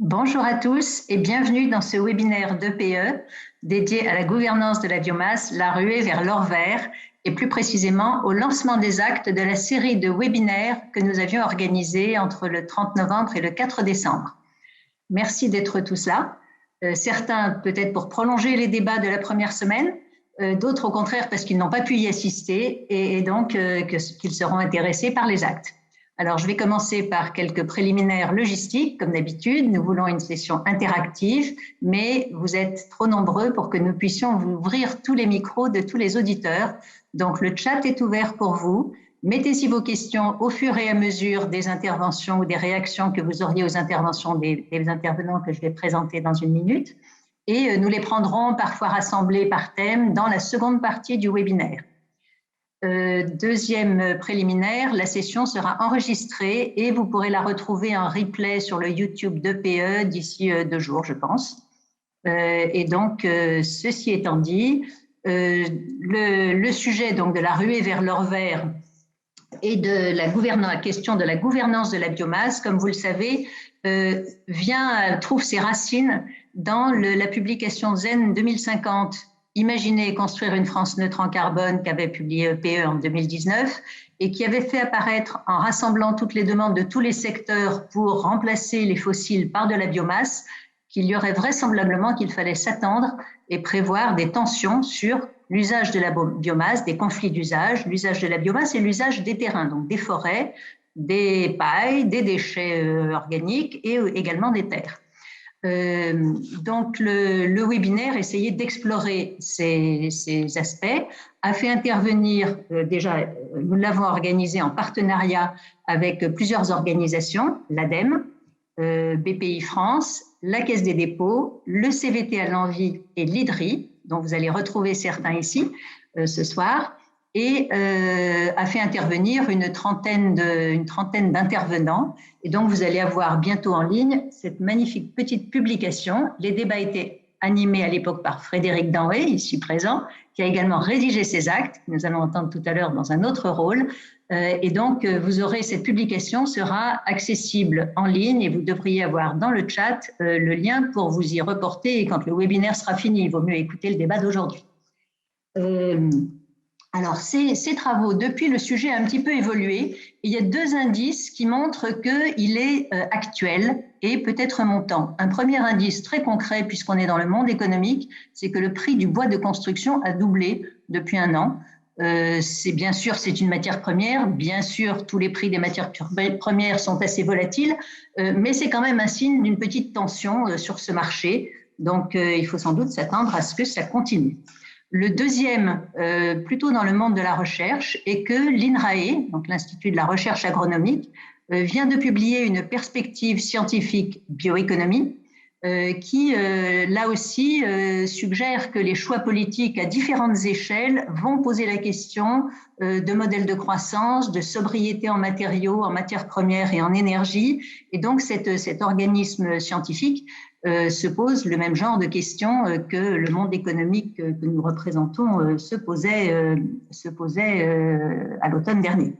Bonjour à tous et bienvenue dans ce webinaire d'EPE dédié à la gouvernance de la biomasse, la ruée vers l'or vert et plus précisément au lancement des actes de la série de webinaires que nous avions organisés entre le 30 novembre et le 4 décembre. Merci d'être tous là. Certains peut-être pour prolonger les débats de la première semaine, d'autres au contraire parce qu'ils n'ont pas pu y assister et donc qu'ils seront intéressés par les actes. Alors, je vais commencer par quelques préliminaires logistiques. Comme d'habitude, nous voulons une session interactive, mais vous êtes trop nombreux pour que nous puissions vous ouvrir tous les micros de tous les auditeurs. Donc, le chat est ouvert pour vous. Mettez-y vos questions au fur et à mesure des interventions ou des réactions que vous auriez aux interventions des intervenants que je vais présenter dans une minute. Et nous les prendrons parfois rassemblés par thème dans la seconde partie du webinaire. Deuxième préliminaire, la session sera enregistrée et vous pourrez la retrouver en replay sur le YouTube d'EPE d'ici 2 jours, je pense. Et donc, ceci étant dit, le sujet donc, de la ruée vers l'or vert et de la question de la gouvernance de la biomasse, comme vous le savez, trouve ses racines dans la publication ZEN 2050, Imaginer et construire une France neutre en carbone, qu'avait publié EPE en 2019 et qui avait fait apparaître, en rassemblant toutes les demandes de tous les secteurs pour remplacer les fossiles par de la biomasse, qu'il y aurait vraisemblablement qu'il fallait s'attendre et prévoir des tensions sur l'usage de la biomasse, des conflits d'usage, l'usage de la biomasse et l'usage des terrains, donc des forêts, des pailles, des déchets organiques et également des terres. Donc, le webinaire essayait d'explorer ces aspects, a fait intervenir, déjà, nous l'avons organisé en partenariat avec plusieurs organisations, l'ADEME, BPI France, la Caisse des dépôts, le CVT à l'Envie et l'IDRI, dont vous allez retrouver certains ici ce soir, et a fait intervenir une trentaine d'intervenants. Et donc, vous allez avoir bientôt en ligne cette magnifique petite publication. Les débats étaient animés à l'époque par Frédéric Danré, ici présent, qui a également rédigé ces actes, que nous allons entendre tout à l'heure dans un autre rôle. Et donc, vous aurez cette publication sera accessible en ligne et vous devriez avoir dans le chat le lien pour vous y reporter. Et quand le webinaire sera fini, il vaut mieux écouter le débat d'aujourd'hui. Alors, ces travaux, depuis, le sujet a un petit peu évolué. Il y a 2 indices qui montrent qu'il est actuel et peut-être montant. Un premier indice très concret, puisqu'on est dans le monde économique, c'est que le prix du bois de construction a doublé depuis 1 an. Bien sûr, c'est une matière première. Bien sûr, tous les prix des matières premières sont assez volatiles, mais c'est quand même un signe d'une petite tension sur ce marché. Donc, il faut sans doute s'attendre à ce que ça continue. Le deuxième, plutôt dans le monde de la recherche, est que l'INRAE, donc l'Institut de la recherche agronomique, vient de publier une perspective scientifique bioéconomie qui, là aussi, suggère que les choix politiques à différentes échelles vont poser la question de modèles de croissance, de sobriété en matériaux, en matières premières et en énergie. Et donc, cet organisme scientifique se pose le même genre de questions que le monde économique que nous représentons se posait à l'automne dernier.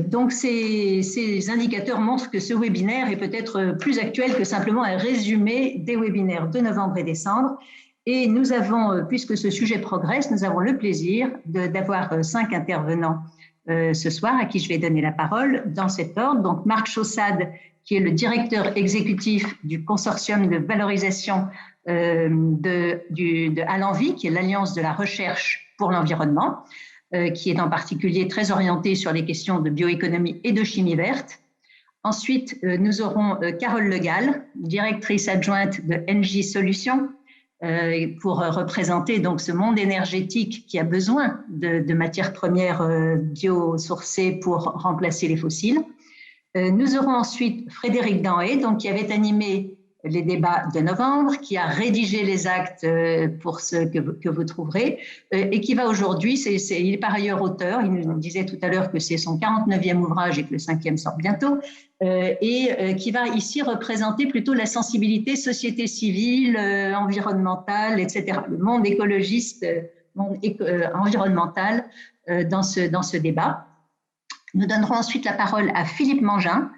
Donc, ces indicateurs montrent que ce webinaire est peut-être plus actuel que simplement un résumé des webinaires de novembre et décembre. Et nous avons, puisque ce sujet progresse, nous avons le plaisir d'avoir 5 intervenants ce soir à qui je vais donner la parole dans cet ordre. Donc, Marc Chaussade, qui est le directeur exécutif du consortium de valorisation à l'Envie, qui est l'Alliance de la recherche pour l'environnement, qui est en particulier très orienté sur les questions de bioéconomie et de chimie verte. Ensuite, nous aurons Carole Legall, directrice adjointe de NJ Solutions, pour représenter donc ce monde énergétique qui a besoin de matières premières biosourcées pour remplacer les fossiles. Nous aurons ensuite Frédéric Danré, donc, qui avait animé les débats de novembre, qui a rédigé les actes pour ce que vous trouverez et qui va aujourd'hui, il est par ailleurs auteur, il nous disait tout à l'heure que c'est son 49e ouvrage et que le 5e sort bientôt, et qui va ici représenter plutôt la sensibilité société civile, environnementale, etc., le monde écologiste, environnemental dans ce débat. Nous donnerons ensuite la parole à Philippe Mangin,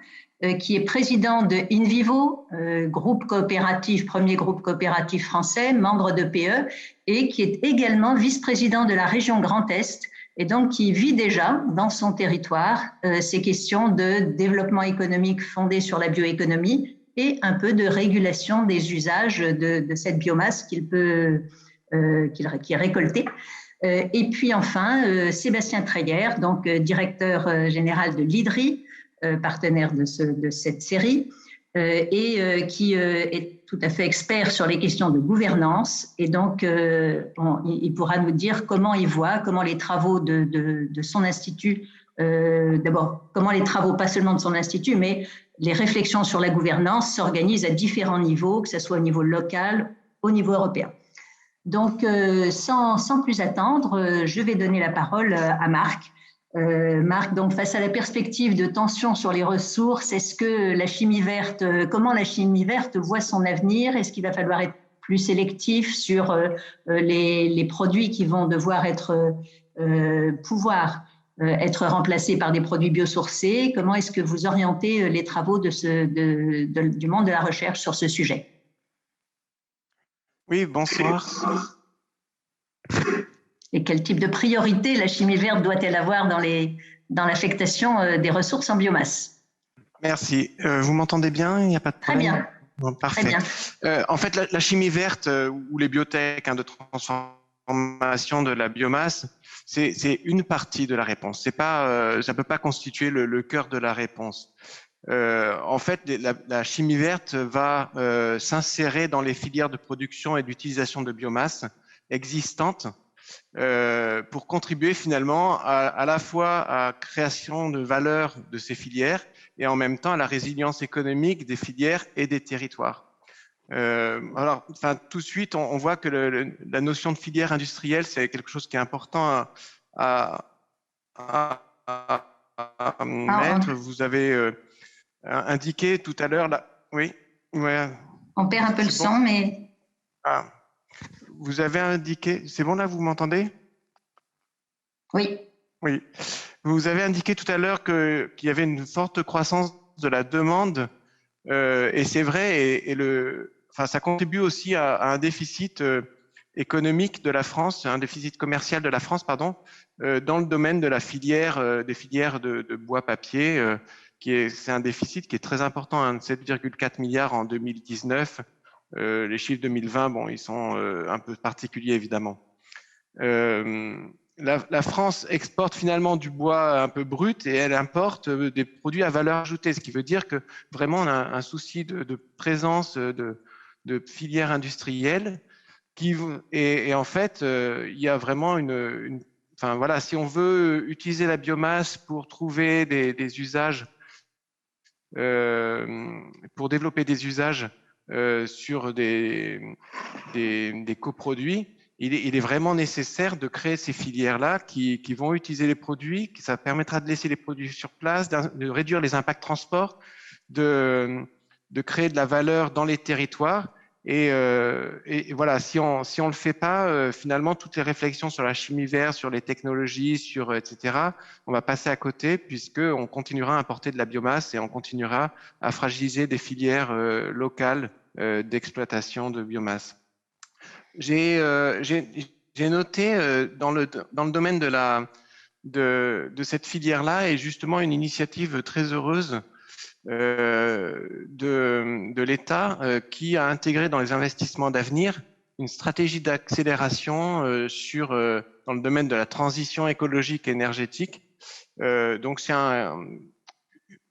qui est président de InVivo, groupe coopératif, premier groupe coopératif français, membre de PE, et qui est également vice-président de la région Grand Est, et donc qui vit déjà dans son territoire ces questions de développement économique fondé sur la bioéconomie et un peu de régulation des usages de cette biomasse qui est récoltée. Et puis enfin, Sébastien Treyer, donc directeur général de l'IDRI, partenaire de cette série, et qui est tout à fait expert sur les questions de gouvernance. Et donc, il pourra nous dire comment il voit, comment les travaux de son institut, d'abord, comment les travaux, pas seulement de son institut, mais les réflexions sur la gouvernance s'organisent à différents niveaux, que ce soit au niveau local, au niveau européen. Donc, sans plus attendre, je vais donner la parole à Marc. Marc, donc face à la perspective de tension sur les ressources, est-ce que la chimie verte, comment la chimie verte voit son avenir? Est-ce qu'il va falloir être plus sélectif sur les produits qui vont devoir pouvoir être remplacés par des produits biosourcés? Comment est-ce que vous orientez les travaux du monde de la recherche sur ce sujet? Oui, bonsoir. Et quel type de priorité la chimie verte doit-elle avoir dans l'affectation des ressources en biomasse? Merci. Vous m'entendez bien? Il n'y a pas de problème? Très bien. Bon, parfait. Très bien. En fait, la chimie verte ou les biotech de transformation de la biomasse, c'est une partie de la réponse. C'est pas, ça peut pas constituer le cœur de la réponse. En fait, la chimie verte va s'insérer dans les filières de production et d'utilisation de biomasse existantes pour contribuer finalement à la fois à la création de valeur de ces filières et en même temps à la résilience économique des filières et des territoires. Alors, tout de suite, on voit que la notion de filière industrielle, c'est quelque chose qui est important à mettre. Vous avez indiqué tout à l'heure, oui, ouais. On perd un peu le son, mais... Ah. Vous avez indiqué, c'est bon là, vous m'entendez? Oui. Oui. Vous avez indiqué tout à l'heure qu'il y avait une forte croissance de la demande, et c'est vrai, ça contribue aussi à un déficit économique de la France, un déficit commercial de la France, pardon, dans le domaine de la filière, des filières de bois-papier, c'est un déficit qui est très important, hein, 7,4 milliards en 2019. Les chiffres 2020, bon, ils sont un peu particuliers évidemment. La France exporte finalement du bois un peu brut et elle importe des produits à valeur ajoutée, ce qui veut dire que vraiment on a un souci de présence de filières industrielles et en fait il y a vraiment enfin voilà, si on veut utiliser la biomasse pour trouver des usages, pour développer des usages sur des coproduits, il est vraiment nécessaire de créer ces filières-là qui vont utiliser les produits, ça permettra de laisser les produits sur place, de réduire les impacts transport, de créer de la valeur dans les territoires. Et voilà, si on le fait pas, finalement, toutes les réflexions sur la chimie verte, sur les technologies, sur etc., on va passer à côté puisqu'on continuera à importer de la biomasse et on continuera à fragiliser des filières locales d'exploitation de biomasse. J'ai noté dans le domaine de cette filière-là et justement une initiative très heureuse de l'État qui a intégré dans les investissements d'avenir une stratégie d'accélération dans le domaine de la transition écologique et énergétique. Donc c'est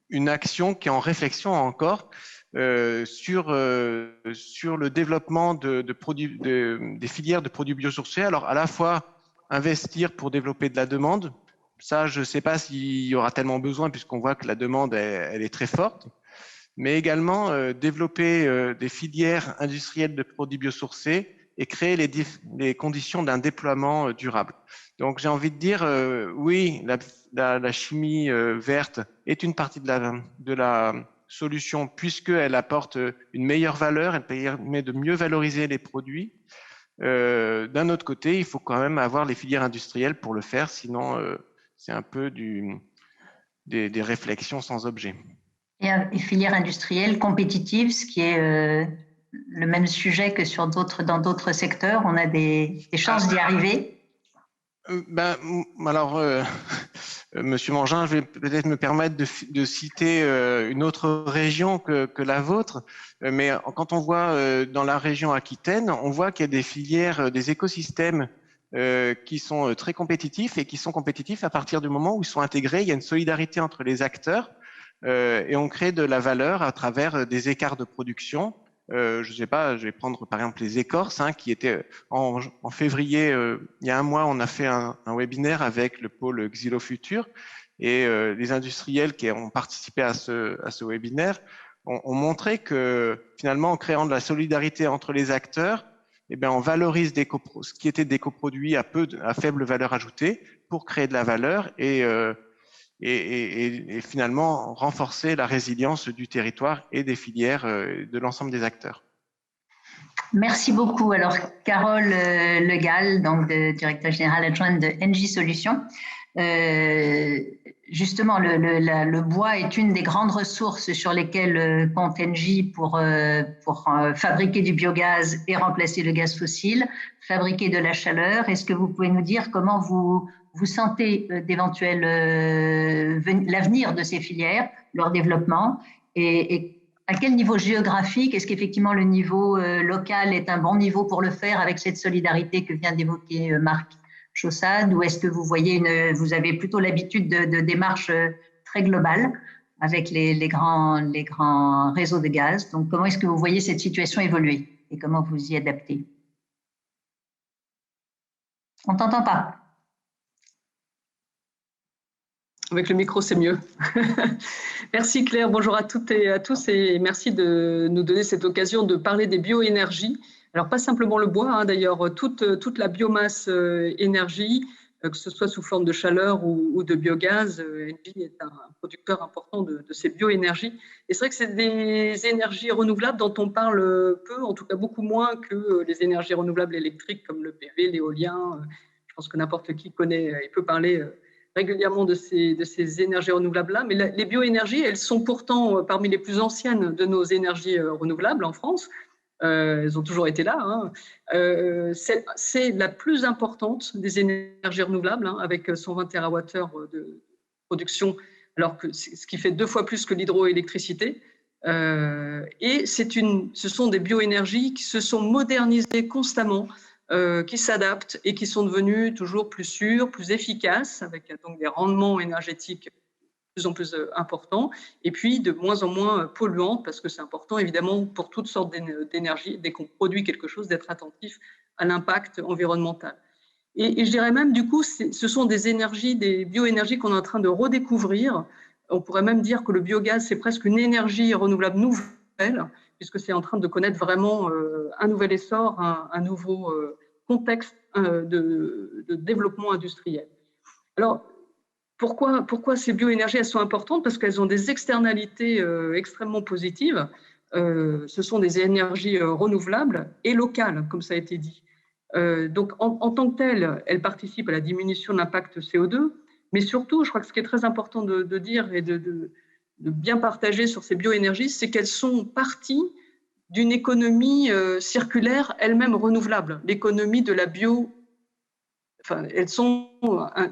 une action qui est en réflexion encore sur le développement des filières de produits biosourcés. Alors à la fois investir pour développer de la demande. Ça, je ne sais pas s'il y aura tellement besoin puisqu'on voit que la demande, elle est très forte, mais également développer des filières industrielles de produits biosourcés et créer les conditions d'un déploiement durable. Donc, j'ai envie de dire, oui, la chimie verte est une partie de la solution puisqu'elle apporte une meilleure valeur, elle permet de mieux valoriser les produits. D'un autre côté, il faut quand même avoir les filières industrielles pour le faire, sinon c'est un peu des réflexions sans objet. Et filière industrielle compétitive, ce qui est le même sujet que dans d'autres secteurs. On a des chances d'y arriver. Monsieur Mangin, je vais peut-être me permettre de citer une autre région que la vôtre, mais quand on voit dans la région Aquitaine, on voit qu'il y a des filières, des écosystèmes qui sont très compétitifs et qui sont compétitifs à partir du moment où ils sont intégrés. Il y a une solidarité entre les acteurs et on crée de la valeur à travers des écarts de production. Je ne sais pas, je vais prendre par exemple les écorces, qui étaient en février, il y a un mois, on a fait un webinaire avec le pôle Xylofutur et les industriels qui ont participé à ce webinaire ont montré que finalement, en créant de la solidarité entre les acteurs, eh bien, on valorise ce qui était des coproduits à faible valeur ajoutée pour créer de la valeur et finalement renforcer la résilience du territoire et des filières, de l'ensemble des acteurs. Merci beaucoup. Alors, Carole Legal, donc directeur général adjointe de NJ Solutions. Justement, le bois est une des grandes ressources sur lesquelles compte NJ pour fabriquer du biogaz et remplacer le gaz fossile, fabriquer de la chaleur. Est-ce que vous pouvez nous dire comment vous sentez l'avenir de ces filières, leur développement et à quel niveau géographique? Est-ce qu'effectivement le niveau local est un bon niveau pour le faire avec cette solidarité que vient d'évoquer Marc Chaussade, ou est-ce que vous vous avez plutôt l'habitude de démarches très globales avec les grands réseaux de gaz? Donc, comment est-ce que vous voyez cette situation évoluer et comment vous y adaptez? On ne t'entend pas. Avec le micro, c'est mieux. Merci Claire, bonjour à toutes et à tous et merci de nous donner cette occasion de parler des bioénergies. Alors pas simplement le bois, d'ailleurs, toute la biomasse énergie, que ce soit sous forme de chaleur ou de biogaz, NJ est un producteur important de ces bioénergies. Et c'est vrai que c'est des énergies renouvelables dont on parle peu, en tout cas beaucoup moins que les énergies renouvelables électriques comme le PV, l'éolien. Je pense que n'importe qui connaît et peut parler régulièrement de ces énergies renouvelables-là. Mais les bioénergies, elles sont pourtant parmi les plus anciennes de nos énergies renouvelables en France. Elles ont toujours été là. C'est la plus importante des énergies renouvelables, avec 120 TWh de production, alors que ce qui fait 2 fois plus que l'hydroélectricité. Et ce sont des bioénergies qui se sont modernisées constamment, qui s'adaptent et qui sont devenues toujours plus sûres, plus efficaces, avec donc des rendements énergétiques de plus en plus importants, et puis de moins en moins polluantes, parce que c'est important évidemment pour toutes sortes d'énergie, dès qu'on produit quelque chose, d'être attentif à l'impact environnemental. Et je dirais même, du coup, ce sont des bioénergies qu'on est en train de redécouvrir. On pourrait même dire que le biogaz, c'est presque une énergie renouvelable nouvelle, puisque c'est en train de connaître vraiment un nouvel essor, un nouveau contexte de développement industriel. Alors, pourquoi ces bioénergies elles sont importantes? Parce qu'elles ont des externalités extrêmement positives. Ce sont des énergies renouvelables et locales, comme ça a été dit. Donc, en tant que telles, elles participent à la diminution de l'impact CO2, mais surtout, je crois que ce qui est très important de dire et de bien partager sur ces bioénergies, c'est qu'elles sont partie d'une économie circulaire elle-même renouvelable, l'économie de la elles sont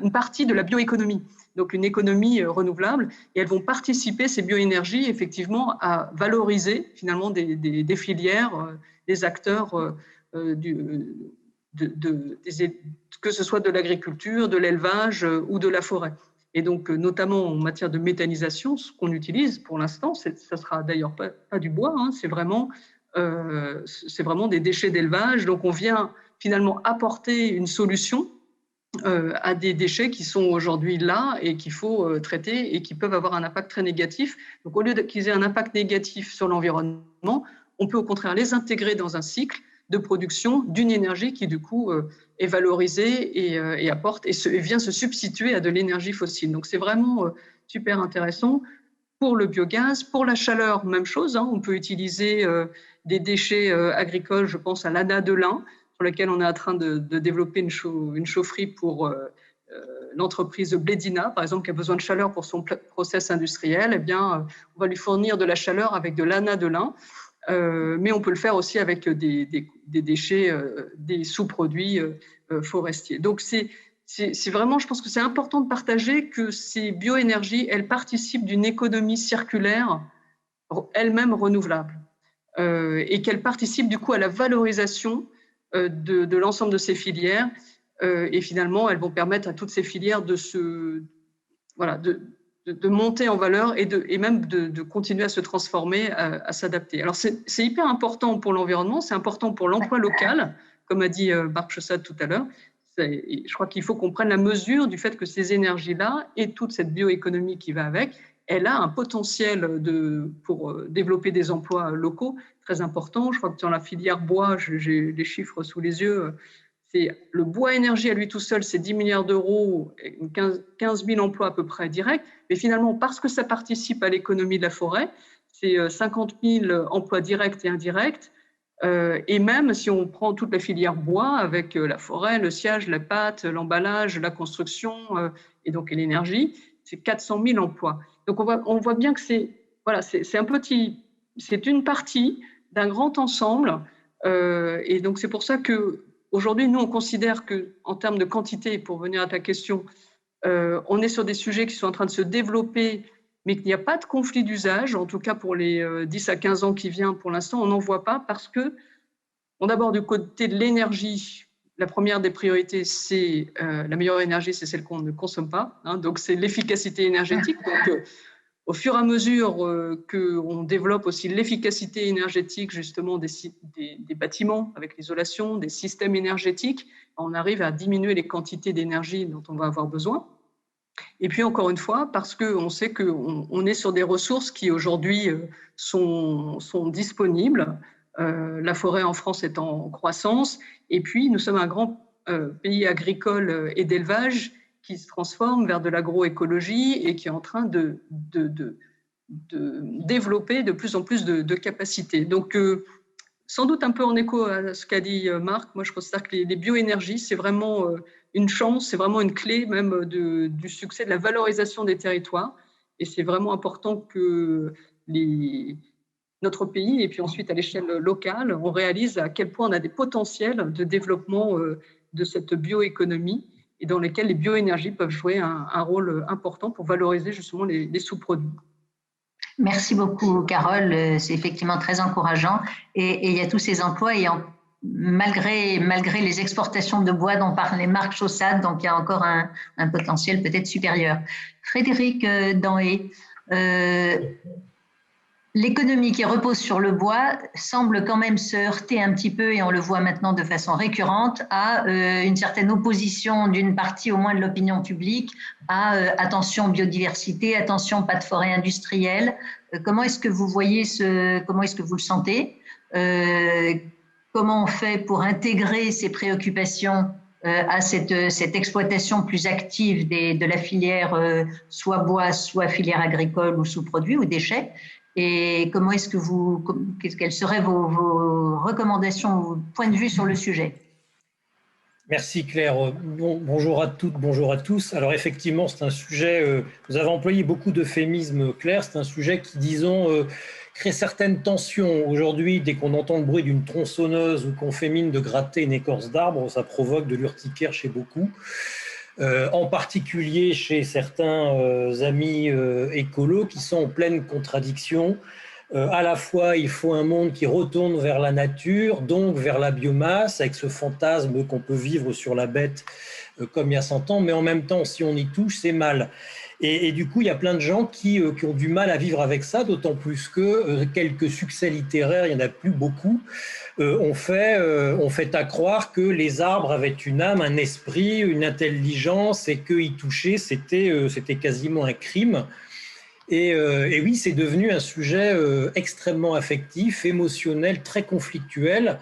une partie de la bioéconomie, donc une économie renouvelable, et elles vont participer, ces bioénergies, effectivement, à valoriser finalement des filières, des acteurs, que ce soit de l'agriculture, de l'élevage ou de la forêt. Et donc, notamment en matière de méthanisation, ce qu'on utilise pour l'instant, ça ne sera d'ailleurs pas du bois, c'est vraiment des déchets d'élevage. Donc, on vient finalement apporter une solution à des déchets qui sont aujourd'hui là et qu'il faut traiter et qui peuvent avoir un impact très négatif. Donc, au lieu qu'ils aient un impact négatif sur l'environnement, on peut au contraire les intégrer dans un cycle de production d'une énergie qui, du coup, est valorisée et apporte et vient se substituer à de l'énergie fossile. Donc, c'est vraiment super intéressant. Pour le biogaz, pour la chaleur, même chose. On peut utiliser des déchets agricoles, je pense à l'ANA de lin, sur lequel on est en train de développer une chaufferie pour l'entreprise Blédina, par exemple, qui a besoin de chaleur pour son process industriel, eh bien, on va lui fournir de la chaleur avec de l'ana de lin, mais on peut le faire aussi avec des déchets, des sous-produits forestiers. Donc, c'est vraiment, je pense que c'est important de partager que ces bioénergies, elles participent d'une économie circulaire elle-même renouvelable et qu'elles participent du coup à la valorisation de l'ensemble de ces filières et finalement, elles vont permettre à toutes ces filières de monter en valeur et même de continuer à se transformer, à s'adapter. Alors, c'est hyper important pour l'environnement, c'est important pour l'emploi local, comme a dit Marc Chaussade tout à l'heure. Je crois qu'il faut qu'on prenne la mesure du fait que ces énergies-là et toute cette bioéconomie qui va avec, elle a un potentiel pour développer des emplois locaux très important. Je crois que dans la filière bois, j'ai les chiffres sous les yeux, le bois énergie à lui tout seul, c'est 10 milliards d'euros, 15 000 emplois à peu près directs, mais finalement, parce que ça participe à l'économie de la forêt, c'est 50 000 emplois directs et indirects, et même si on prend toute la filière bois avec la forêt, le sciage, la pâte, l'emballage, la construction et donc l'énergie, c'est 400 000 emplois. Donc on voit bien que c'est une partie d'un grand ensemble, et donc c'est pour ça que aujourd'hui, nous, on considère qu'en termes de quantité, pour venir à ta question, on est sur des sujets qui sont en train de se développer, mais qu'il n'y a pas de conflit d'usage, en tout cas pour les 10 à 15 ans qui viennent, pour l'instant, on n'en voit pas parce que, d'abord, du côté de l'énergie, la première des priorités, c'est la meilleure énergie, c'est celle qu'on ne consomme pas, hein, donc c'est l'efficacité énergétique. Donc, au fur et à mesure qu'on développe aussi l'efficacité énergétique justement des bâtiments avec l'isolation, des systèmes énergétiques, on arrive à diminuer les quantités d'énergie dont on va avoir besoin. Et puis encore une fois, parce qu'on sait qu'on est sur des ressources qui aujourd'hui sont disponibles. La forêt en France est en croissance. Et puis nous sommes un grand pays agricole et d'élevage qui se transforme vers de l'agroécologie et qui est en train de développer de plus en plus de capacités. Donc, sans doute un peu en écho à ce qu'a dit Marc, moi je considère que les bioénergies, c'est vraiment une chance, c'est vraiment une clé même du succès, de la valorisation des territoires. Et c'est vraiment important que notre pays, et puis ensuite à l'échelle locale, on réalise à quel point on a des potentiels de développement de cette bioéconomie et dans lesquels les bioénergies peuvent jouer un rôle important pour valoriser justement les sous-produits. Merci beaucoup, Carole. C'est effectivement très encourageant. Et il y a tous ces emplois, et malgré les exportations de bois dont parlait Marc Chaussade, donc il y a encore un potentiel peut-être supérieur. Frédéric Danhé, l'économie qui repose sur le bois semble quand même se heurter un petit peu, et on le voit maintenant de façon récurrente, à une certaine opposition d'une partie au moins de l'opinion publique à attention biodiversité, attention pas de forêt industrielle. Comment est-ce que vous voyez comment est-ce que vous le sentez? Comment on fait pour intégrer ces préoccupations à cette exploitation plus active de la filière soit bois, soit filière agricole ou sous-produits ou déchets? Et comment est-ce que quelles seraient vos recommandations, vos points de vue sur le sujet? Merci Claire. Bonjour à toutes, bonjour à tous. Alors effectivement, c'est un sujet, vous avez employé beaucoup d'euphémismes, Claire, c'est un sujet qui, disons, crée certaines tensions. Aujourd'hui, dès qu'on entend le bruit d'une tronçonneuse ou qu'on fait mine de gratter une écorce d'arbre, ça provoque de l'urticaire chez beaucoup. En particulier chez certains amis écolos qui sont en pleine contradiction. À la fois, il faut un monde qui retourne vers la nature, donc vers la biomasse, avec ce fantasme qu'on peut vivre sur la bête comme il y a 100 ans, mais en même temps, si on y touche, c'est mal. Et du coup, il y a plein de gens qui ont du mal à vivre avec ça, d'autant plus que quelques succès littéraires, il n'y en a plus beaucoup, ont fait à croire que les arbres avaient une âme, un esprit, une intelligence, et qu'y toucher, c'était quasiment un crime. Et oui, c'est devenu un sujet extrêmement affectif, émotionnel, très conflictuel,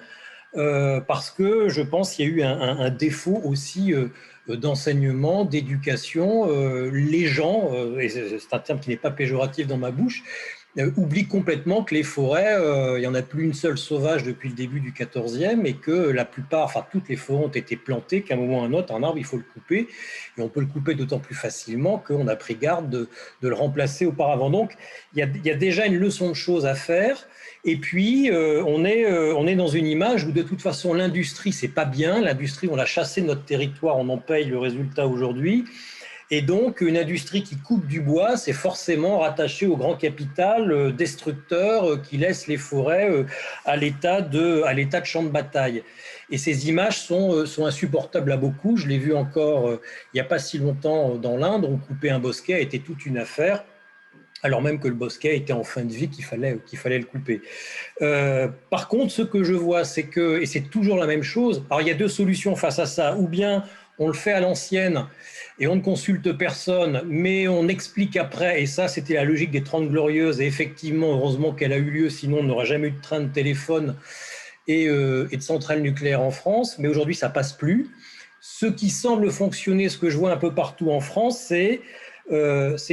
parce que je pense qu'il y a eu un défaut aussi d'enseignement, d'éducation. Les gens, et c'est un terme qui n'est pas péjoratif dans ma bouche, oublie complètement que les forêts, il n'y en a plus une seule sauvage depuis le début du 14e et que la plupart, enfin toutes les forêts ont été plantées, qu'à un moment ou à un autre, un arbre, il faut le couper. Et on peut le couper d'autant plus facilement qu'on a pris garde de le remplacer auparavant. Donc, il y a déjà une leçon de choses à faire. Et puis, on est dans une image où de toute façon, l'industrie, c'est pas bien. L'industrie, on l'a chassé de notre territoire, on en paye le résultat aujourd'hui. Et donc, une industrie qui coupe du bois, c'est forcément rattaché au grand capital destructeur qui laisse les forêts à l'état de champ de bataille. Et ces images sont insupportables à beaucoup. Je l'ai vu encore il n'y a pas si longtemps dans l'Inde, où couper un bosquet a été toute une affaire, alors même que le bosquet était en fin de vie, qu'il fallait le couper. Par contre, ce que je vois, c'est que, et c'est toujours la même chose, alors il y a deux solutions face à ça, ou bien on le fait à l'ancienne, et on ne consulte personne, mais on explique après, et ça c'était la logique des 30 Glorieuses, et effectivement, heureusement qu'elle a eu lieu, sinon on n'aurait jamais eu de train de téléphone et de centrales nucléaires en France, mais aujourd'hui ça passe plus. Ce qui semble fonctionner, ce que je vois un peu partout en France, c'est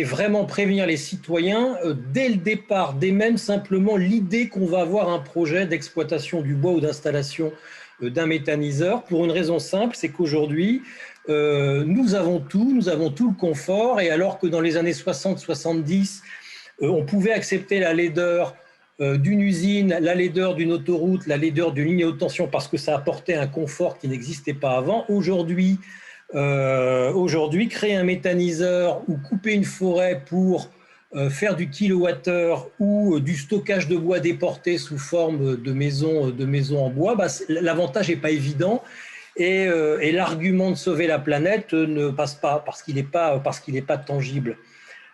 vraiment prévenir les citoyens dès le départ, dès même simplement l'idée qu'on va avoir un projet d'exploitation du bois ou d'installation d'un méthaniseur, pour une raison simple, c'est qu'aujourd'hui, nous avons tout le confort, et alors que dans les années 60-70, on pouvait accepter la laideur d'une usine, la laideur d'une autoroute, la laideur d'une ligne à haute tension, parce que ça apportait un confort qui n'existait pas avant. Aujourd'hui, créer un méthaniseur ou couper une forêt pour faire du kilowattheure ou du stockage de bois déporté sous forme de maisons en bois, l'avantage n'est pas évident. Et l'argument de sauver la planète ne passe pas parce qu'il n'est pas tangible.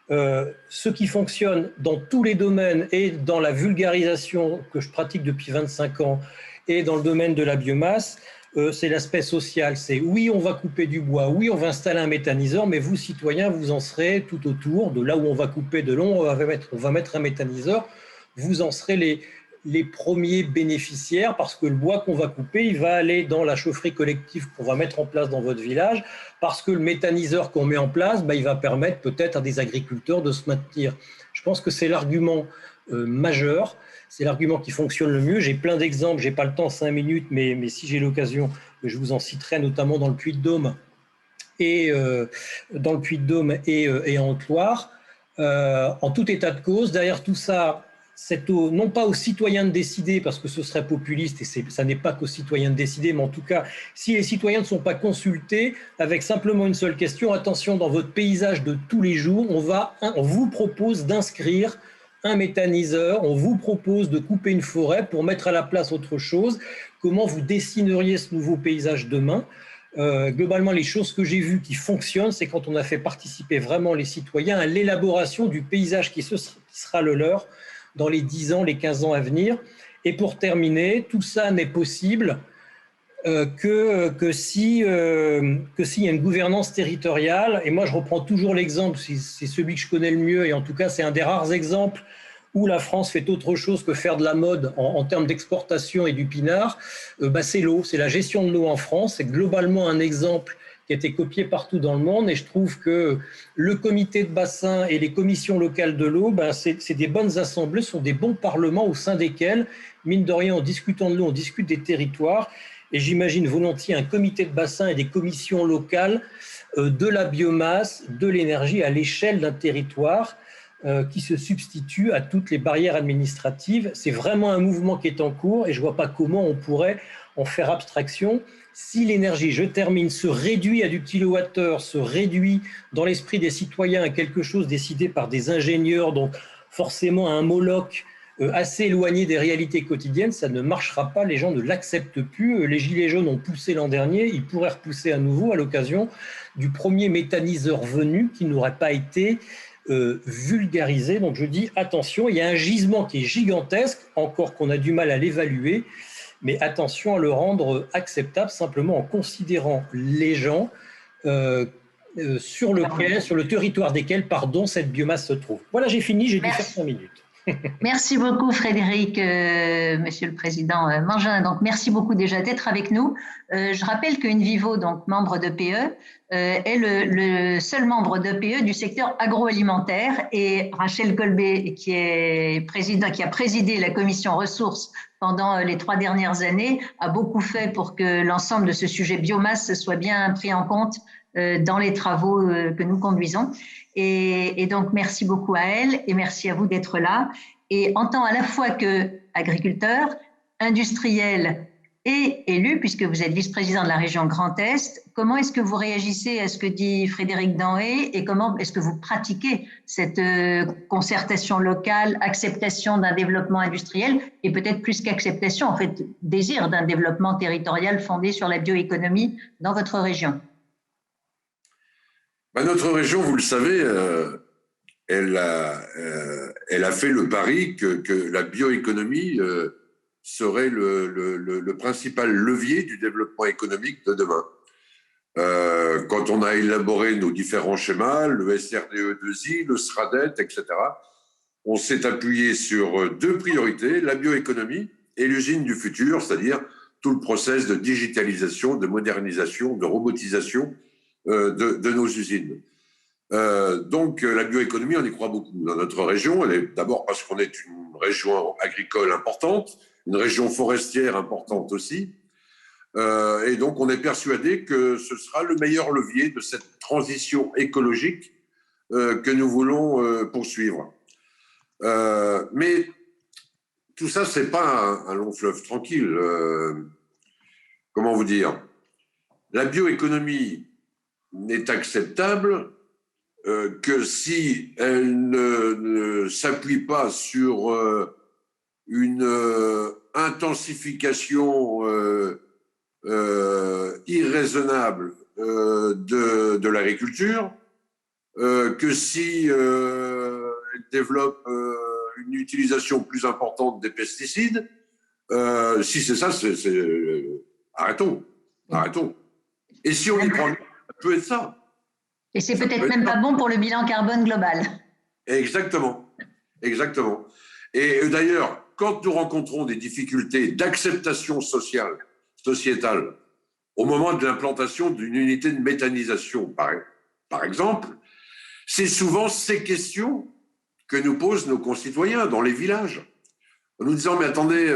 Ce qui fonctionne dans tous les domaines et dans la vulgarisation que je pratique depuis 25 ans et dans le domaine de la biomasse, c'est l'aspect social. C'est oui, on va couper du bois, oui, on va installer un méthaniseur, mais vous, citoyens, vous en serez tout autour, de là où on va couper, de là où on va mettre un méthaniseur, vous en serez les premiers bénéficiaires, parce que le bois qu'on va couper, il va aller dans la chaufferie collective qu'on va mettre en place dans votre village, parce que le méthaniseur qu'on met en place, il va permettre peut-être à des agriculteurs de se maintenir. Je pense que c'est l'argument majeur, c'est l'argument qui fonctionne le mieux. J'ai plein d'exemples, je n'ai pas le temps, 5 minutes, mais si j'ai l'occasion, je vous en citerai, notamment dans le Puy-de-Dôme et en Haute-Loire. En tout état de cause, derrière tout ça, c'est non pas aux citoyens de décider, parce que ce serait populiste, et ça n'est pas qu'aux citoyens de décider, mais en tout cas, si les citoyens ne sont pas consultés, avec simplement une seule question, attention, dans votre paysage de tous les jours, on vous propose d'inscrire un méthaniseur, on vous propose de couper une forêt pour mettre à la place autre chose. Comment vous dessineriez ce nouveau paysage demain ? Globalement, les choses que j'ai vues qui fonctionnent, c'est quand on a fait participer vraiment les citoyens à l'élaboration du paysage qui sera le leur dans les 10 ans, les 15 ans à venir. Et pour terminer, tout ça n'est possible que s'il y a une gouvernance territoriale. Et moi, je reprends toujours l'exemple, c'est celui que je connais le mieux, et en tout cas, c'est un des rares exemples où la France fait autre chose que faire de la mode en termes d'exportation et du pinard. C'est l'eau, c'est la gestion de l'eau en France. C'est globalement un exemple qui a été copié partout dans le monde, et je trouve que le comité de bassin et les commissions locales de l'eau, c'est des bonnes assemblées, sont des bons parlements au sein desquels, mine de rien, en discutant de l'eau, on discute des territoires. Et j'imagine volontiers un comité de bassin et des commissions locales de la biomasse, de l'énergie à l'échelle d'un territoire qui se substitue à toutes les barrières administratives. C'est vraiment un mouvement qui est en cours, et je ne vois pas comment on pourrait en faire abstraction. Si l'énergie, je termine, se réduit à du kilowattheure, se réduit dans l'esprit des citoyens à quelque chose décidé par des ingénieurs, donc forcément à un Moloch assez éloigné des réalités quotidiennes, ça ne marchera pas, les gens ne l'acceptent plus. Les Gilets jaunes ont poussé l'an dernier, ils pourraient repousser à nouveau à l'occasion du premier méthaniseur venu qui n'aurait pas été vulgarisé. Donc je dis attention, il y a un gisement qui est gigantesque, encore qu'on a du mal à l'évaluer, mais attention à le rendre acceptable simplement en considérant les gens sur le territoire desquels cette biomasse se trouve. Voilà, j'ai fini, j'ai dû faire 5 minutes. Merci beaucoup Frédéric, Monsieur le Président Mangin. Donc merci beaucoup déjà d'être avec nous. Je rappelle qu'Invivo, donc membre d'EPE, est le seul membre d'EPE du secteur agroalimentaire, et Rachel Golbet, qui a présidé la commission ressources pendant les 3 dernières années, a beaucoup fait pour que l'ensemble de ce sujet biomasse soit bien pris en compte dans les travaux que nous conduisons. Et donc, merci beaucoup à elle et merci à vous d'être là. Et en tant à la fois qu'agriculteur, industriel et élu, puisque vous êtes vice-président de la région Grand Est, comment est-ce que vous réagissez à ce que dit Frédéric Danhé et comment est-ce que vous pratiquez cette concertation locale, acceptation d'un développement industriel et peut-être plus qu'acceptation, en fait, désir d'un développement territorial fondé sur la bioéconomie dans votre région? Notre région, vous le savez, elle a fait le pari que la bioéconomie serait le principal levier du développement économique de demain. Quand on a élaboré nos différents schémas, le SRDE2I, le SRADET, etc., on s'est appuyé sur 2 priorités, la bioéconomie et l'usine du futur, c'est-à-dire tout le process de digitalisation, de modernisation, de robotisation de nos usines. Donc la bioéconomie, on y croit beaucoup dans notre région. D'abord parce qu'on est une région agricole importante, une région forestière importante aussi, et donc on est persuadé que ce sera le meilleur levier de cette transition écologique que nous voulons poursuivre. Mais tout ça, c'est pas un long fleuve tranquille. Comment vous dire? La bioéconomie n'est acceptable que si elle ne s'appuie pas sur une intensification irraisonnable de l'agriculture, que si elle développe une utilisation plus importante des pesticides. Si c'est ça, arrêtons. Et si on y prend, ça peut être ça. Et c'est peut-être même pas bon pour le bilan carbone global. Exactement. Et d'ailleurs, quand nous rencontrons des difficultés d'acceptation sociétale, au moment de l'implantation d'une unité de méthanisation, par exemple, c'est souvent ces questions que nous posent nos concitoyens dans les villages, en nous disant, mais attendez,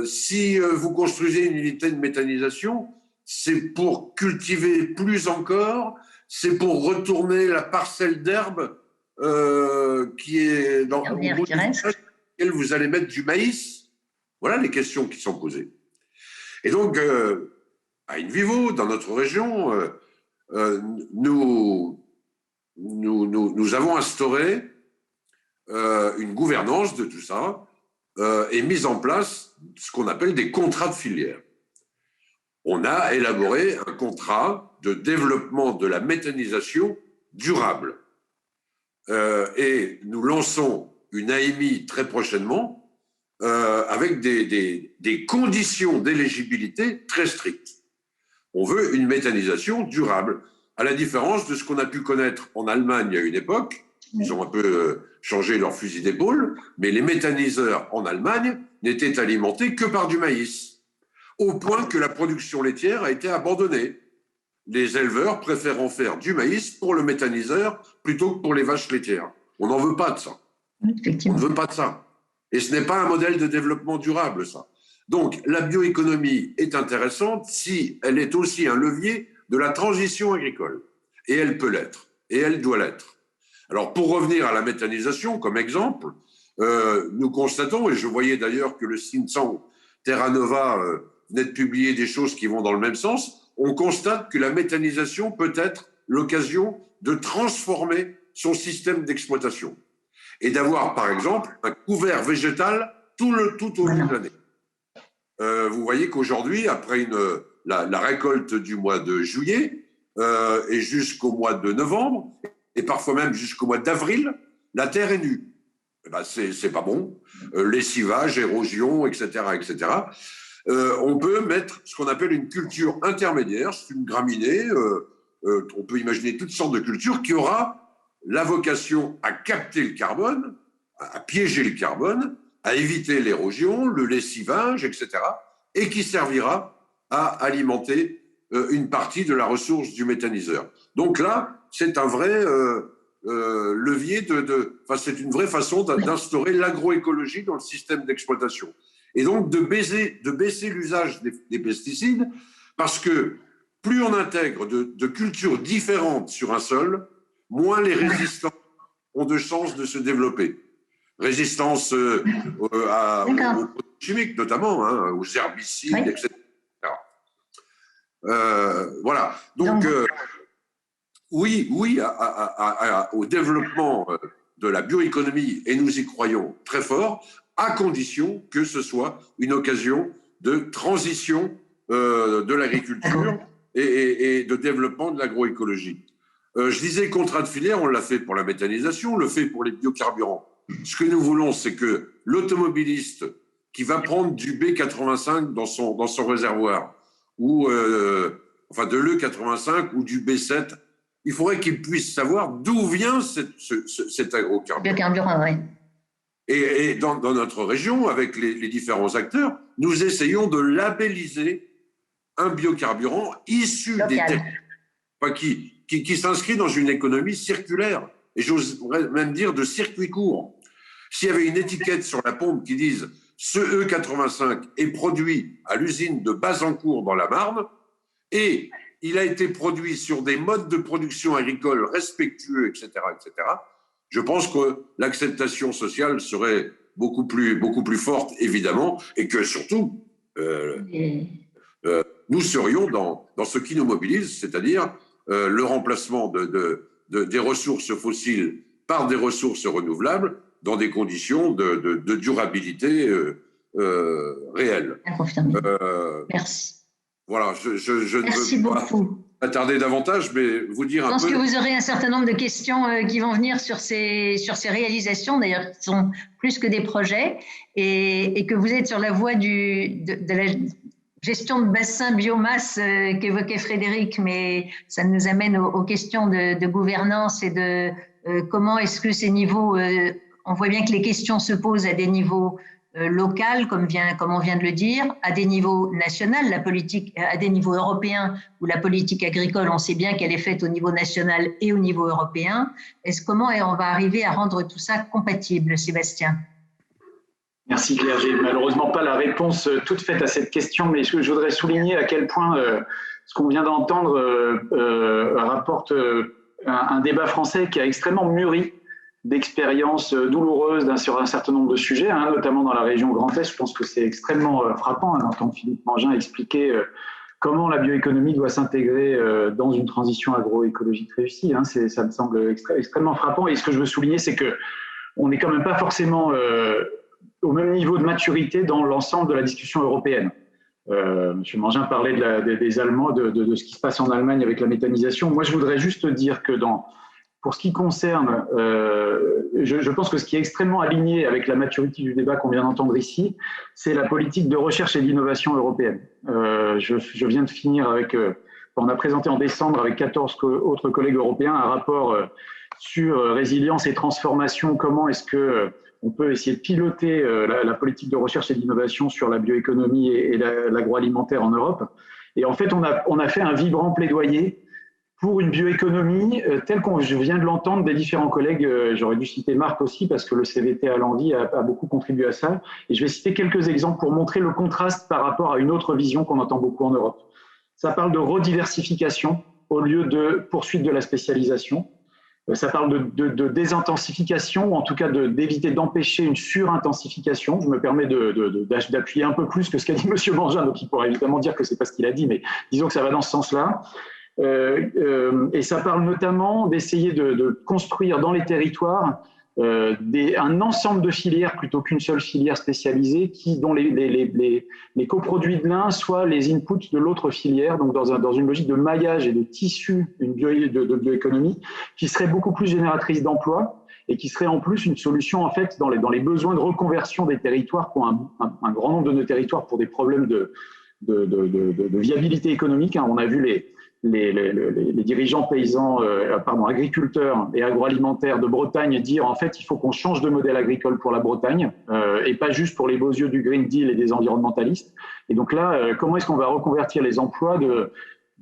si vous construisez une unité de méthanisation, c'est pour cultiver plus encore, c'est pour retourner la parcelle d'herbe qui est dans laquelle vous allez mettre du maïs. Voilà les questions qui sont posées. Et donc, à Invivo, dans notre région, nous avons instauré une gouvernance de tout ça et mis en place ce qu'on appelle des contrats de filière. On a élaboré un contrat de développement de la méthanisation durable. Et nous lançons une AMI très prochainement avec des conditions d'éligibilité très strictes. On veut une méthanisation durable, à la différence de ce qu'on a pu connaître en Allemagne à une époque. Ils ont un peu changé leur fusil d'épaule, mais les méthaniseurs en Allemagne n'étaient alimentés que par du maïs, au point que la production laitière a été abandonnée. Les éleveurs préférant faire du maïs pour le méthaniseur plutôt que pour les vaches laitières. On n'en veut pas de ça. On ne veut pas de ça. Et ce n'est pas un modèle de développement durable, ça. Donc, la bioéconomie est intéressante si elle est aussi un levier de la transition agricole. Et elle peut l'être. Et elle doit l'être. Alors, pour revenir à la méthanisation, comme exemple, nous constatons, et je voyais d'ailleurs que le think tank Terra Nova venait de publier des choses qui vont dans le même sens, on constate que la méthanisation peut être l'occasion de transformer son système d'exploitation et d'avoir, par exemple, un couvert végétal tout au long de l'année. Vous voyez qu'aujourd'hui, après la récolte du mois de juillet et jusqu'au mois de novembre, et parfois même jusqu'au mois d'avril, la terre est nue. Eh ben, c'est pas bon. Lessivage, érosion, etc., etc. On peut mettre ce qu'on appelle une culture intermédiaire, c'est une graminée, on peut imaginer toutes sortes de cultures qui aura la vocation à capter le carbone, à piéger le carbone, à éviter l'érosion, le lessivage, etc., et qui servira à alimenter une partie de la ressource du méthaniseur. Donc là, c'est un vrai levier enfin, c'est une vraie façon d'instaurer l'agroécologie dans le système d'exploitation. Et donc de baisser l'usage des pesticides, parce que plus on intègre de cultures différentes sur un sol, moins les résistants ont de chances de se développer. Résistance aux produits chimiques notamment, hein, aux herbicides, oui. Etc. Voilà. Donc, oui au développement de la bioéconomie, et nous y croyons très fort, à condition que ce soit une occasion de transition de l'agriculture et de développement de l'agroécologie. Je disais contrat de filière, on l'a fait pour la méthanisation, on le fait pour les biocarburants. Ce que nous voulons, c'est que l'automobiliste qui va prendre du B85 dans son réservoir, ou enfin de l'E85 ou du B7, il faudrait qu'il puisse savoir d'où vient cet agrocarburant. Biocarburant, oui. Et dans notre région, avec les différents acteurs, nous essayons de labelliser un biocarburant issu des territoires, qui s'inscrit dans une économie circulaire, et j'ose même dire de circuit court. S'il y avait une étiquette sur la pompe qui dise « ce E85 est produit à l'usine de Bazancourt dans la Marne et il a été produit sur des modes de production agricole respectueux, etc., etc. », je pense que l'acceptation sociale serait beaucoup plus forte, évidemment, et que surtout, nous serions dans ce qui nous mobilise, c'est-à-dire le remplacement des ressources fossiles par des ressources renouvelables dans des conditions de durabilité réelle. Merci. Voilà, je ne veux pas attarder davantage, mais vous dire un peu… Je pense que vous aurez un certain nombre de questions qui vont venir sur ces réalisations, d'ailleurs, qui sont plus que des projets, et que vous êtes sur la voie de la gestion de bassin biomasse qu'évoquait Frédéric, mais ça nous amène aux questions de gouvernance et de comment est-ce que ces niveaux… on voit bien que les questions se posent à des niveaux locaux, comme on vient de le dire, à des niveaux nationaux, la politique, à des niveaux européens, où la politique agricole, on sait bien qu'elle est faite au niveau national et au niveau européen. Comment on va arriver à rendre tout ça compatible, Sébastien ? Merci Claire. J'ai malheureusement pas la réponse toute faite à cette question, mais je voudrais souligner à quel point ce qu'on vient d'entendre rapporte un débat français qui a extrêmement mûri d'expériences douloureuses sur un certain nombre de sujets, hein, notamment dans la région Grand Est. Je pense que c'est extrêmement frappant d'entendre Philippe Mangin expliquer comment la bioéconomie doit s'intégrer dans une transition agroécologique réussie. Hein. Ça me semble extrêmement frappant. Et ce que je veux souligner, c'est qu'on n'est quand même pas forcément au même niveau de maturité dans l'ensemble de la discussion européenne. Monsieur Mangin parlait des Allemands, de ce qui se passe en Allemagne avec la méthanisation. Moi, je voudrais juste dire que pour ce qui concerne, je pense que ce qui est extrêmement aligné avec la maturité du débat qu'on vient d'entendre ici, c'est la politique de recherche et d'innovation européenne. Je viens de finir on a présenté en décembre avec 14 autres collègues européens un rapport sur résilience et transformation, comment est-ce qu'on peut essayer de piloter la politique de recherche et d'innovation sur la bioéconomie et l'agroalimentaire en Europe. Et en fait, on a fait un vibrant plaidoyer pour une bioéconomie telle qu'on je viens de l'entendre des différents collègues. J'aurais dû citer Marc aussi parce que le CVT à Landi a beaucoup contribué à ça. Et je vais citer quelques exemples pour montrer le contraste par rapport à une autre vision qu'on entend beaucoup en Europe. Ça parle de rediversification au lieu de poursuite de la spécialisation. Ça parle de désintensification, ou en tout cas d'éviter d'empêcher une surintensification. Je me permets d'appuyer un peu plus que ce qu'a dit M. Mangin, donc il pourrait évidemment dire que ce n'est pas ce qu'il a dit, mais disons que ça va dans ce sens-là. Et ça parle notamment d'essayer de construire dans les territoires un ensemble de filières plutôt qu'une seule filière spécialisée dont les coproduits de l'un soient les inputs de l'autre filière, donc dans une logique de maillage et de tissu de bioéconomie qui serait beaucoup plus génératrice d'emplois et qui serait en plus une solution en fait dans les besoins de reconversion des territoires pour un grand nombre de nos territoires pour des problèmes de viabilité économique. On a vu les dirigeants paysans, agriculteurs et agroalimentaires de Bretagne dire en fait il faut qu'on change de modèle agricole pour la Bretagne et pas juste pour les beaux yeux du Green Deal et des environnementalistes. Et donc là, comment est-ce qu'on va reconvertir les emplois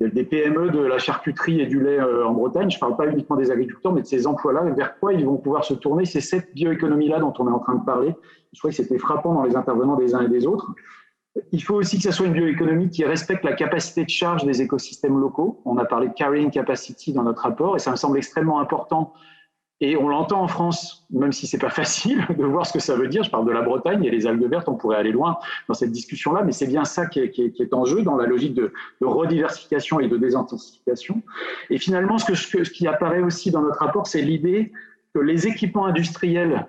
des PME de la charcuterie et du lait en Bretagne? Je ne parle pas uniquement des agriculteurs, mais de ces emplois-là, vers quoi ils vont pouvoir se tourner? C'est cette bioéconomie-là dont on est en train de parler. Je trouvais que c'était frappant dans les intervenants des uns et des autres. Il faut aussi que ce soit une bioéconomie qui respecte la capacité de charge des écosystèmes locaux. On a parlé de carrying capacity dans notre rapport et ça me semble extrêmement important. Et on l'entend en France, même si ce n'est pas facile de voir ce que ça veut dire. Je parle de la Bretagne et les algues vertes, on pourrait aller loin dans cette discussion-là, mais c'est bien ça qui est en jeu dans la logique de rediversification et de désintensification. Et finalement, ce qui apparaît aussi dans notre rapport, c'est l'idée que les équipements industriels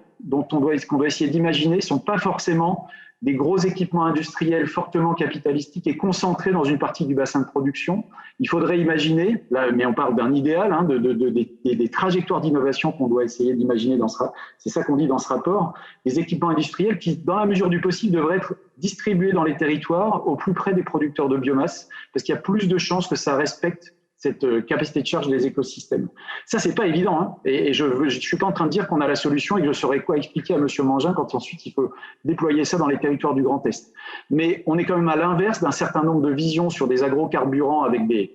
qu'on doit essayer d'imaginer ne sont pas forcément des gros équipements industriels fortement capitalistiques et concentrés dans une partie du bassin de production. Il faudrait imaginer, là, mais on parle d'un idéal, hein, des trajectoires d'innovation qu'on doit essayer d'imaginer c'est ça qu'on dit dans ce rapport, des équipements industriels qui, dans la mesure du possible, devraient être distribués dans les territoires au plus près des producteurs de biomasse, parce qu'il y a plus de chances que ça respecte cette capacité de charge des écosystèmes. Ça, c'est pas évident, hein. Et je ne suis pas en train de dire qu'on a la solution et que je saurais quoi expliquer à M. Mangin quand ensuite il faut déployer ça dans les territoires du Grand Est. Mais on est quand même à l'inverse d'un certain nombre de visions sur des agrocarburants avec des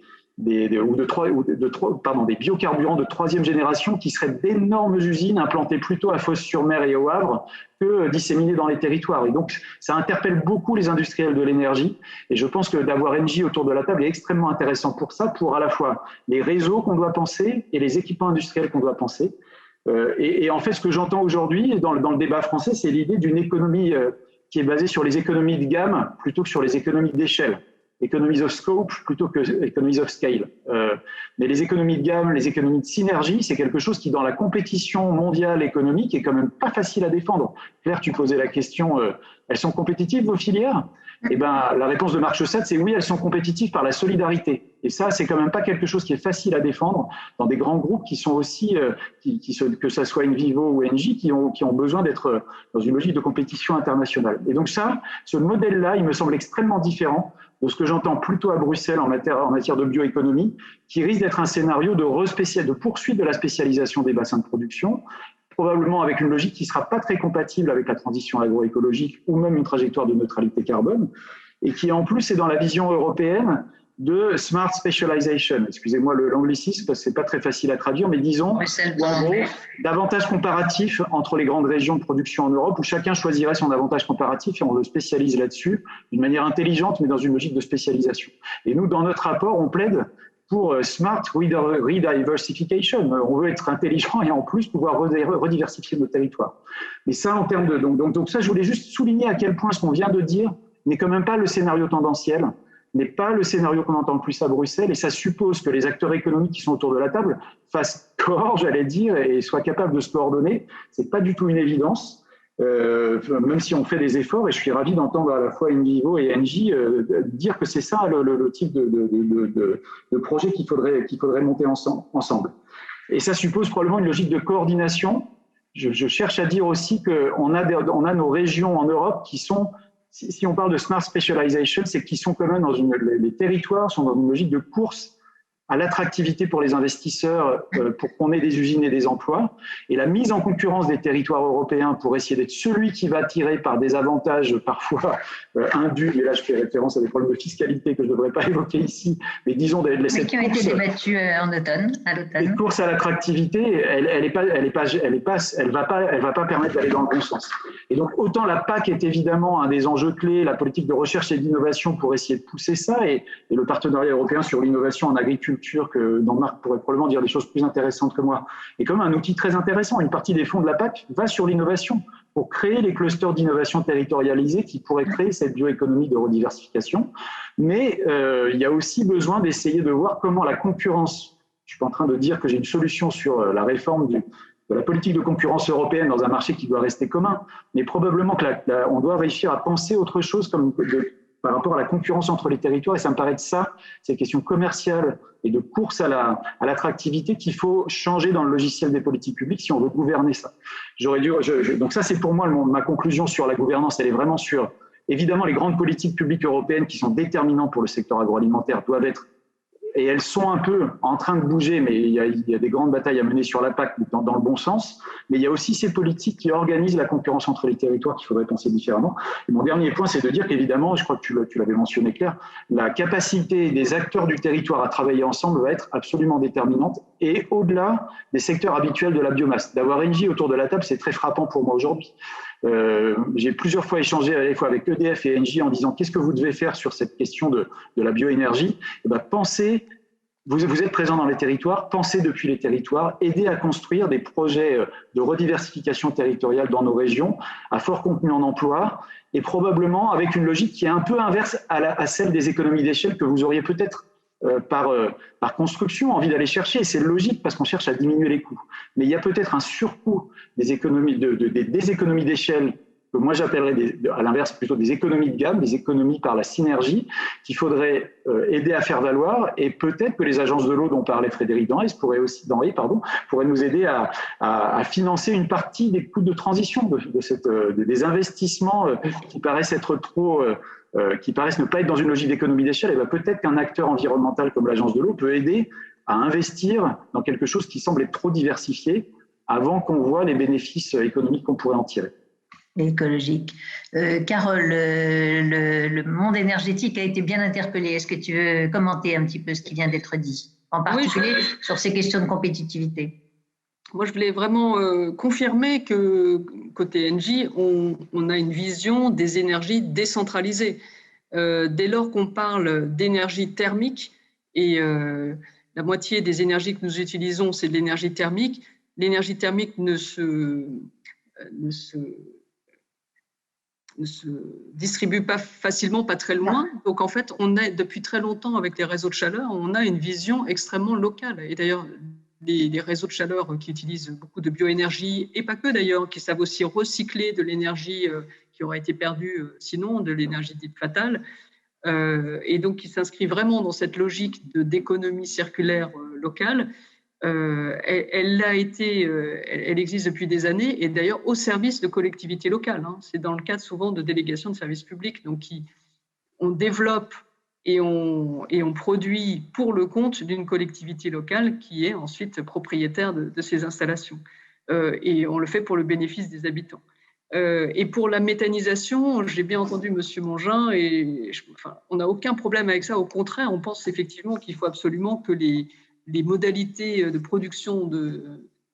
biocarburants de troisième génération qui seraient d'énormes usines implantées plutôt à Fos-sur-Mer et au Havre que disséminées dans les territoires. Et donc, ça interpelle beaucoup les industriels de l'énergie. Et je pense que d'avoir Engie autour de la table est extrêmement intéressant pour ça, pour à la fois les réseaux qu'on doit penser et les équipements industriels qu'on doit penser. Et en fait, ce que j'entends aujourd'hui dans le débat français, c'est l'idée d'une économie qui est basée sur les économies de gamme plutôt que sur les économies d'échelle. Economies of scope plutôt que economies of scale. Mais les économies de gamme, les économies de synergie, c'est quelque chose qui, dans la compétition mondiale économique, est quand même pas facile à défendre. Claire, tu posais la question, elles sont compétitives, vos filières? Eh ben, la réponse de Marc Chaussade, c'est oui, elles sont compétitives par la solidarité. Et ça, c'est quand même pas quelque chose qui est facile à défendre dans des grands groupes qui sont aussi, que ça soit Envivo ou Engie, qui ont besoin d'être dans une logique de compétition internationale. Et donc ça, ce modèle-là, il me semble extrêmement différent de ce que j'entends plutôt à Bruxelles en matière de bioéconomie, qui risque d'être un scénario de poursuite de la spécialisation des bassins de production, probablement avec une logique qui ne sera pas très compatible avec la transition agroécologique ou même une trajectoire de neutralité carbone, et qui en plus est dans la vision européenne de smart specialization. Excusez-moi l'anglicisme, parce que ce n'est pas très facile à traduire, mais disons, en gros, d'avantages comparatifs entre les grandes régions de production en Europe, où chacun choisirait son avantage comparatif et on le spécialise là-dessus d'une manière intelligente, mais dans une logique de spécialisation. Et nous, dans notre rapport, on plaide pour smart rediversification. On veut être intelligent et en plus pouvoir rediversifier nos territoires. Mais ça, en termes de... Donc ça, je voulais juste souligner à quel point ce qu'on vient de dire n'est quand même pas le scénario tendanciel, n'est pas le scénario qu'on entend le plus à Bruxelles, et ça suppose que les acteurs économiques qui sont autour de la table fassent corps, j'allais dire, et soient capables de se coordonner. Ce n'est pas du tout une évidence, même si on fait des efforts, et je suis ravi d'entendre à la fois Envivo et Engie dire que c'est ça le type de projet qu'il faudrait monter ensemble. Et ça suppose probablement une logique de coordination. Je cherche à dire aussi qu'on a nos régions en Europe qui sont... Si on parle de smart specialization, c'est qu'ils sont quand même les territoires sont dans une logique de course à l'attractivité pour les investisseurs pour qu'on ait des usines et des emplois. Et la mise en concurrence des territoires européens pour essayer d'être celui qui va tirer par des avantages parfois indus, et là je fais référence à des problèmes de fiscalité que je ne devrais pas évoquer ici, mais disons de laisser... Mais qui ont été débattus à l'automne. Cette course à l'attractivité, elle va pas permettre d'aller dans le bon sens. Et donc autant la PAC est évidemment un des enjeux clés, la politique de recherche et d'innovation pour essayer de pousser ça, et le partenariat européen sur l'innovation en agriculture, dont Marc pourrait probablement dire des choses plus intéressantes que moi, est quand même un outil très intéressant. Une partie des fonds de la PAC va sur l'innovation pour créer les clusters d'innovation territorialisés qui pourraient créer cette bioéconomie de rediversification. Mais il y a aussi besoin d'essayer de voir comment la concurrence, je ne suis pas en train de dire que j'ai une solution sur la réforme de la politique de concurrence européenne dans un marché qui doit rester commun, mais probablement qu'on doit réussir à penser autre chose par rapport à la concurrence entre les territoires, et ça me paraît de ça, c'est une question commerciale et de course à l'attractivité qu'il faut changer dans le logiciel des politiques publiques si on veut gouverner ça. Donc ça, c'est pour moi ma conclusion sur la gouvernance, elle est vraiment sur, évidemment, les grandes politiques publiques européennes qui sont déterminantes pour le secteur agroalimentaire doivent être et elles sont un peu en train de bouger, mais il y a des grandes batailles à mener sur la PAC dans le bon sens. Mais il y a aussi ces politiques qui organisent la concurrence entre les territoires qu'il faudrait penser différemment. Et mon dernier point, c'est de dire qu'évidemment, je crois que tu l'avais mentionné, Claire, la capacité des acteurs du territoire à travailler ensemble va être absolument déterminante. Et au-delà des secteurs habituels de la biomasse. D'avoir Engie autour de la table, c'est très frappant pour moi aujourd'hui. J'ai plusieurs fois échangé à la fois avec EDF et Engie en disant qu'est-ce que vous devez faire sur cette question de la bioénergie. Et ben, pensez, vous êtes présent dans les territoires, pensez depuis les territoires, aidez à construire des projets de rediversification territoriale dans nos régions, à fort contenu en emploi, et probablement avec une logique qui est un peu inverse à celle des économies d'échelle que vous auriez peut-être par construction envie d'aller chercher. C'est logique parce qu'on cherche à diminuer les coûts. Mais il y a peut-être un surcoût des économies d'échelle que moi j'appellerais à l'inverse plutôt des économies de gamme, des économies par la synergie qu'il faudrait aider à faire valoir, et peut-être que les agences de l'eau dont parlait Frédéric Denrey pourraient nous aider à financer une partie des coûts de transition des investissements qui paraissent être trop qui paraissent ne pas être dans une logique d'économie d'échelle. Et bien peut-être qu'un acteur environnemental comme l'agence de l'eau peut aider à investir dans quelque chose qui semble être trop diversifié avant qu'on voit les bénéfices économiques qu'on pourrait en tirer. Écologique. Carole, le monde énergétique a été bien interpellé. Est-ce que tu veux commenter un petit peu ce qui vient d'être dit, en particulier sur ces questions de compétitivité? Moi, je voulais vraiment confirmer que côté Engie, on a une vision des énergies décentralisées. Dès lors qu'on parle d'énergie thermique, et la moitié des énergies que nous utilisons, c'est de l'énergie thermique, l'énergie thermique ne se distribue pas facilement, pas très loin. Donc, en fait, on a depuis très longtemps, avec les réseaux de chaleur, on a une vision extrêmement locale. Et d'ailleurs, les réseaux de chaleur qui utilisent beaucoup de bioénergie, et pas que d'ailleurs, qui savent aussi recycler de l'énergie qui aurait été perdue sinon, de l'énergie dite fatale, et donc qui s'inscrit vraiment dans cette logique d'économie circulaire locale. Elle existe depuis des années, et d'ailleurs au service de collectivités locales. C'est dans le cadre souvent de délégations de services publics. Donc on développe et on produit pour le compte d'une collectivité locale qui est ensuite propriétaire de ces installations. Et on le fait pour le bénéfice des habitants. Et pour la méthanisation, j'ai bien entendu M. Mongin, et on n'a aucun problème avec ça. Au contraire, on pense effectivement qu'il faut absolument que les modalités de production de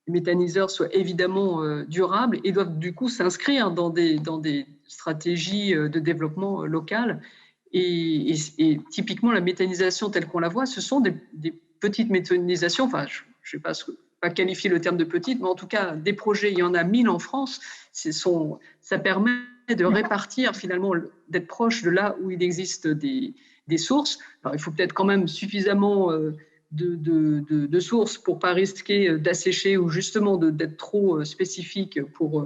méthaniseurs soient évidemment durables et doivent du coup s'inscrire dans des stratégies de développement local. Et typiquement, la méthanisation telle qu'on la voit, ce sont des petites méthanisations, enfin, je ne sais pas qualifier le terme de petite, mais en tout cas, des projets, il y en a 1000 en France. Ça permet de répartir, finalement, d'être proche de là où il existe des sources. Alors, il faut peut-être quand même suffisamment de sources pour ne pas risquer d'assécher ou justement d'être trop spécifique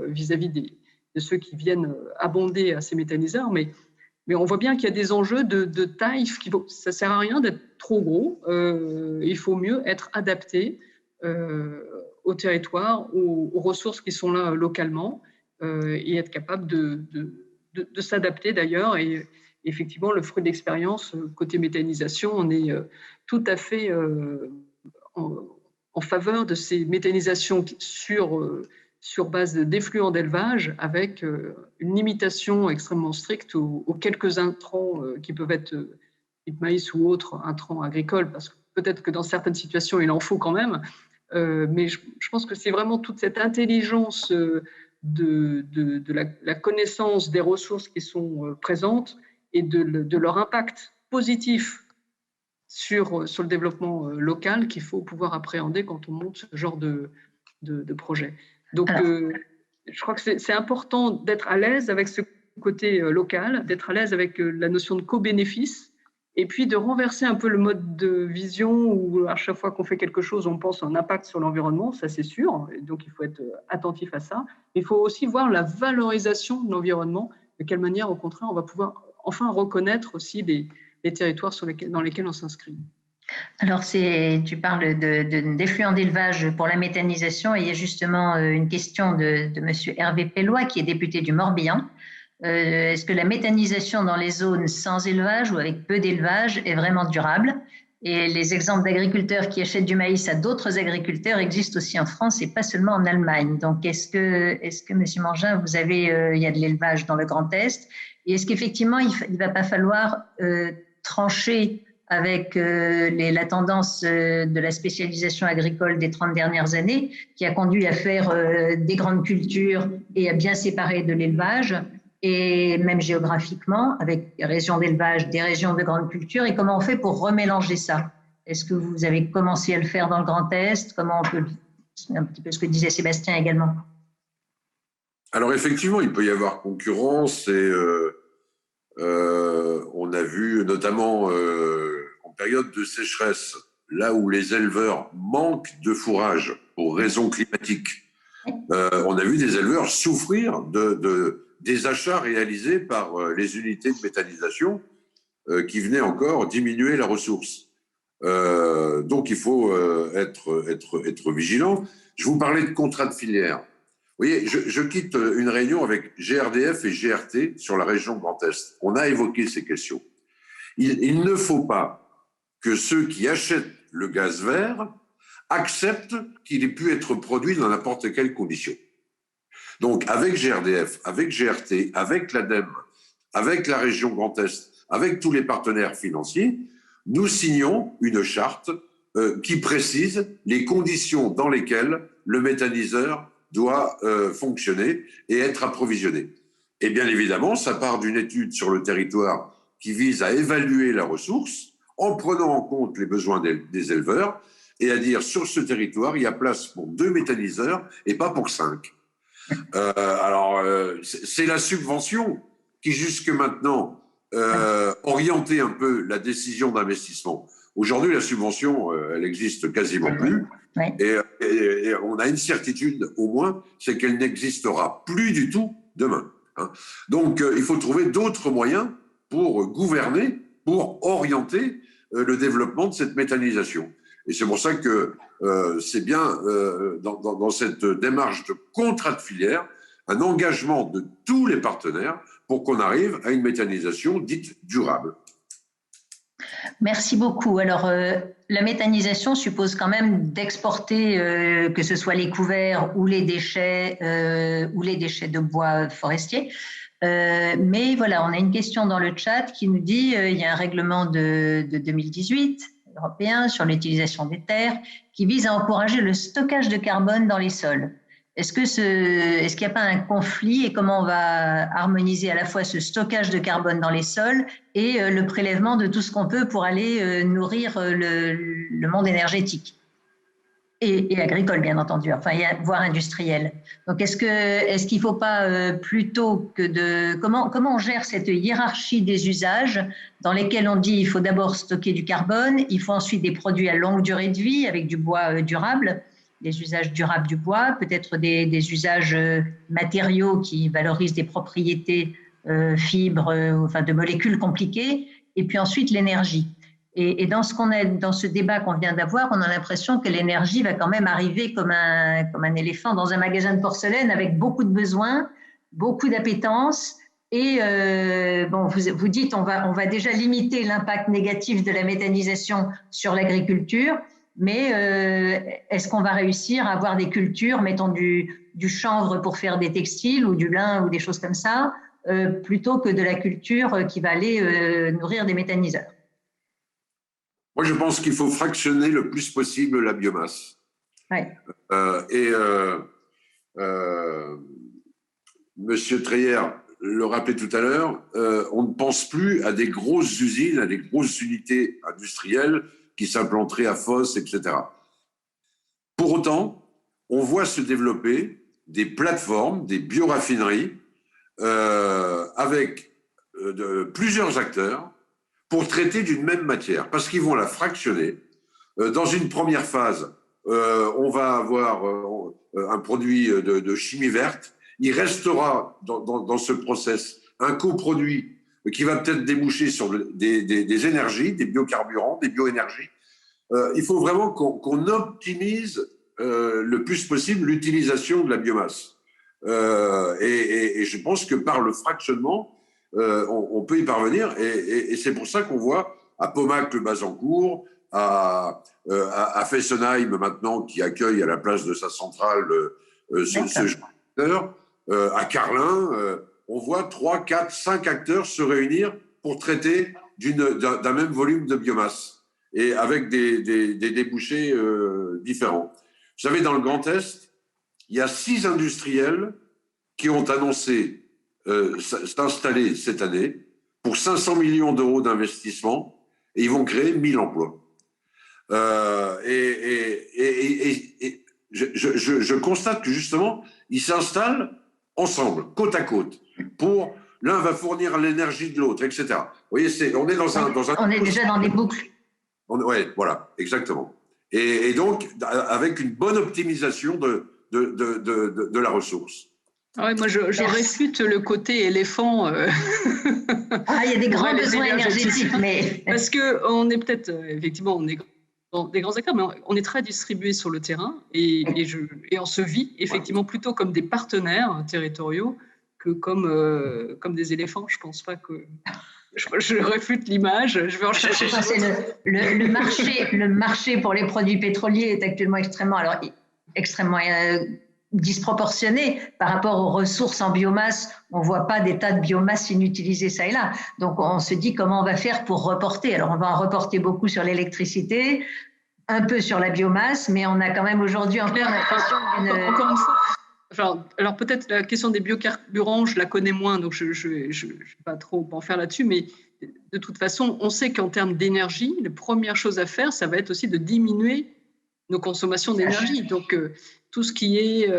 vis-à-vis de ceux qui viennent abonder à ces méthaniseurs. Mais on voit bien qu'il y a des enjeux de taille. Ça ne sert à rien d'être trop gros. Il faut mieux être adapté au territoire, aux ressources qui sont là localement, et être capable de s'adapter d'ailleurs. Et effectivement, le fruit d'expérience, côté méthanisation, on est tout à fait en faveur de ces méthanisations sur base d'effluents d'élevage, avec une limitation extrêmement stricte aux quelques intrants qui peuvent être type maïs ou autres intrants agricoles, parce que peut-être que dans certaines situations, il en faut quand même. Mais je pense que c'est vraiment toute cette intelligence de la connaissance des ressources qui sont présentes et de leur impact positif sur le développement local qu'il faut pouvoir appréhender quand on monte ce genre de projet. Donc, je crois que c'est important d'être à l'aise avec ce côté local, d'être à l'aise avec la notion de co-bénéfice, et puis de renverser un peu le mode de vision où à chaque fois qu'on fait quelque chose, on pense à un impact sur l'environnement, ça c'est sûr, et donc il faut être attentif à ça. Il faut aussi voir la valorisation de l'environnement, de quelle manière, au contraire, on va pouvoir enfin reconnaître aussi les territoires dans lesquels on s'inscrit. Alors, tu parles d'effluents d'élevage pour la méthanisation, et il y a justement une question de M. Hervé Pellois, qui est député du Morbihan. Est-ce que la méthanisation dans les zones sans élevage ou avec peu d'élevage est vraiment durable? Et les exemples d'agriculteurs qui achètent du maïs à d'autres agriculteurs existent aussi en France et pas seulement en Allemagne. Donc, est-ce que Monsieur Mangin, vous avez, il y a de l'élevage dans le Grand Est, et est-ce qu'effectivement, il ne va pas falloir trancher avec la tendance de la spécialisation agricole des 30 dernières années, qui a conduit à faire des grandes cultures et à bien séparer de l'élevage, et même géographiquement, avec des régions d'élevage, des régions de grande culture, et comment on fait pour remélanger ça? Est-ce que vous avez commencé à le faire dans le Grand Est? Comment on peut, un petit peu ce que disait Sébastien également. Alors effectivement, il peut y avoir concurrence et on a vu notamment en période de sécheresse, là où les éleveurs manquent de fourrage pour raisons climatiques, on a vu des éleveurs souffrir des achats réalisés par les unités de méthanisation qui venaient encore diminuer la ressource. Donc il faut être vigilant. Je vous parlais de contrat de filière. Vous voyez, je quitte une réunion avec GRDF et GRT sur la région Grand Est. On a évoqué ces questions. Il ne faut pas que ceux qui achètent le gaz vert acceptent qu'il ait pu être produit dans n'importe quelle condition. Donc, avec GRDF, avec GRT, avec l'ADEME, avec la région Grand Est, avec tous les partenaires financiers, nous signons une charte qui précise les conditions dans lesquelles le méthaniseur doit fonctionner et être approvisionné. Et bien évidemment, ça part d'une étude sur le territoire qui vise à évaluer la ressource en prenant en compte les besoins des éleveurs et à dire sur ce territoire, il y a place pour 2 méthaniseurs et pas pour 5. C'est la subvention qui jusque maintenant orientait un peu la décision d'investissement. Aujourd'hui, la subvention, elle existe quasiment plus. Oui. Et on a une certitude, au moins, c'est qu'elle n'existera plus du tout demain. Hein. Donc, il faut trouver d'autres moyens pour gouverner, pour orienter le développement de cette méthanisation. Et c'est pour ça que c'est bien, dans cette démarche de contrat de filière, un engagement de tous les partenaires pour qu'on arrive à une méthanisation dite durable. Merci beaucoup. Alors, la méthanisation suppose quand même d'exporter, que ce soit les couverts ou les déchets de bois forestiers. Mais voilà, on a une question dans le chat qui nous dit il y a un règlement de 2018 européen sur l'utilisation des terres qui vise à encourager le stockage de carbone dans les sols. Est-ce qu'il n'y a pas un conflit et comment on va harmoniser à la fois ce stockage de carbone dans les sols et le prélèvement de tout ce qu'on peut pour aller nourrir le monde énergétique et agricole, bien entendu, enfin, voire industriel. Donc, est-ce qu'il ne faut pas plutôt que de… Comment on gère cette hiérarchie des usages dans lesquels on dit il faut d'abord stocker du carbone, il faut ensuite des produits à longue durée de vie avec du bois durable, des usages durables du bois, peut-être des usages matériaux qui valorisent des propriétés fibres, enfin de molécules compliquées, et puis ensuite l'énergie. Et dans ce débat qu'on vient d'avoir, on a l'impression que l'énergie va quand même arriver comme un éléphant dans un magasin de porcelaine avec beaucoup de besoins, beaucoup d'appétence. Et vous dites on va déjà limiter l'impact négatif de la méthanisation sur l'agriculture, mais est-ce qu'on va réussir à avoir des cultures, mettons du chanvre pour faire des textiles ou du lin ou des choses comme ça, plutôt que de la culture qui va aller nourrir des méthaniseurs? Moi, je pense qu'il faut fractionner le plus possible la biomasse. Ouais. Monsieur Treyer le rappelait tout à l'heure, on ne pense plus à des grosses usines, à des grosses unités industrielles qui s'implanteraient à Fos, etc. Pour autant, on voit se développer des plateformes, des bioraffineries avec plusieurs acteurs pour traiter d'une même matière, parce qu'ils vont la fractionner. Dans une première phase, on va avoir un produit de chimie verte. Il restera dans ce process un coproduit qui va peut-être déboucher sur des énergies, des biocarburants, des bioénergies. Il faut vraiment qu'on optimise le plus possible l'utilisation de la biomasse. Et je pense que par le fractionnement, on peut y parvenir. Et c'est pour ça qu'on voit à Pomac-le-Bazancourt, à Fessenheim maintenant, qui accueille à la place de sa centrale ce générateur, à Carlin, on voit 3, 4, 5 acteurs se réunir pour traiter d'un même volume de biomasse et avec des débouchés différents. Vous savez, dans le Grand Est, il y a 6 industriels qui ont annoncé s'installer cette année pour 500 millions d'euros d'investissement et ils vont créer 1000 emplois. Je constate que justement, ils s'installent ensemble, côte à côte, pour l'un va fournir l'énergie de l'autre, etc. Vous voyez, on est dans un on est déjà dans des boucles. Oui, voilà, exactement. Et donc, avec une bonne optimisation de la ressource. Ouais, moi, je réfute le côté éléphant. Il y a des grands besoins énergétiques, mais… Parce qu'on est peut-être, effectivement, on est dans des grands acteurs, mais on est très distribués sur le terrain et on se vit effectivement plutôt comme des partenaires territoriaux que comme des éléphants. Je ne pense pas que… Je réfute l'image, je vais en chercher. Le marché pour les produits pétroliers est actuellement extrêmement disproportionné par rapport aux ressources en biomasse. On ne voit pas des tas de biomasse inutilisées ça et là. Donc, on se dit comment on va faire pour reporter. Alors, on va en reporter beaucoup sur l'électricité, un peu sur la biomasse, mais on a quand même aujourd'hui encore l'impression d'une… Encore une fois, alors peut-être la question des biocarburants, je la connais moins, donc je ne vais pas trop en faire là-dessus, mais de toute façon, on sait qu'en termes d'énergie, la première chose à faire, ça va être aussi de diminuer nos consommations d'énergie. Donc, tout ce qui est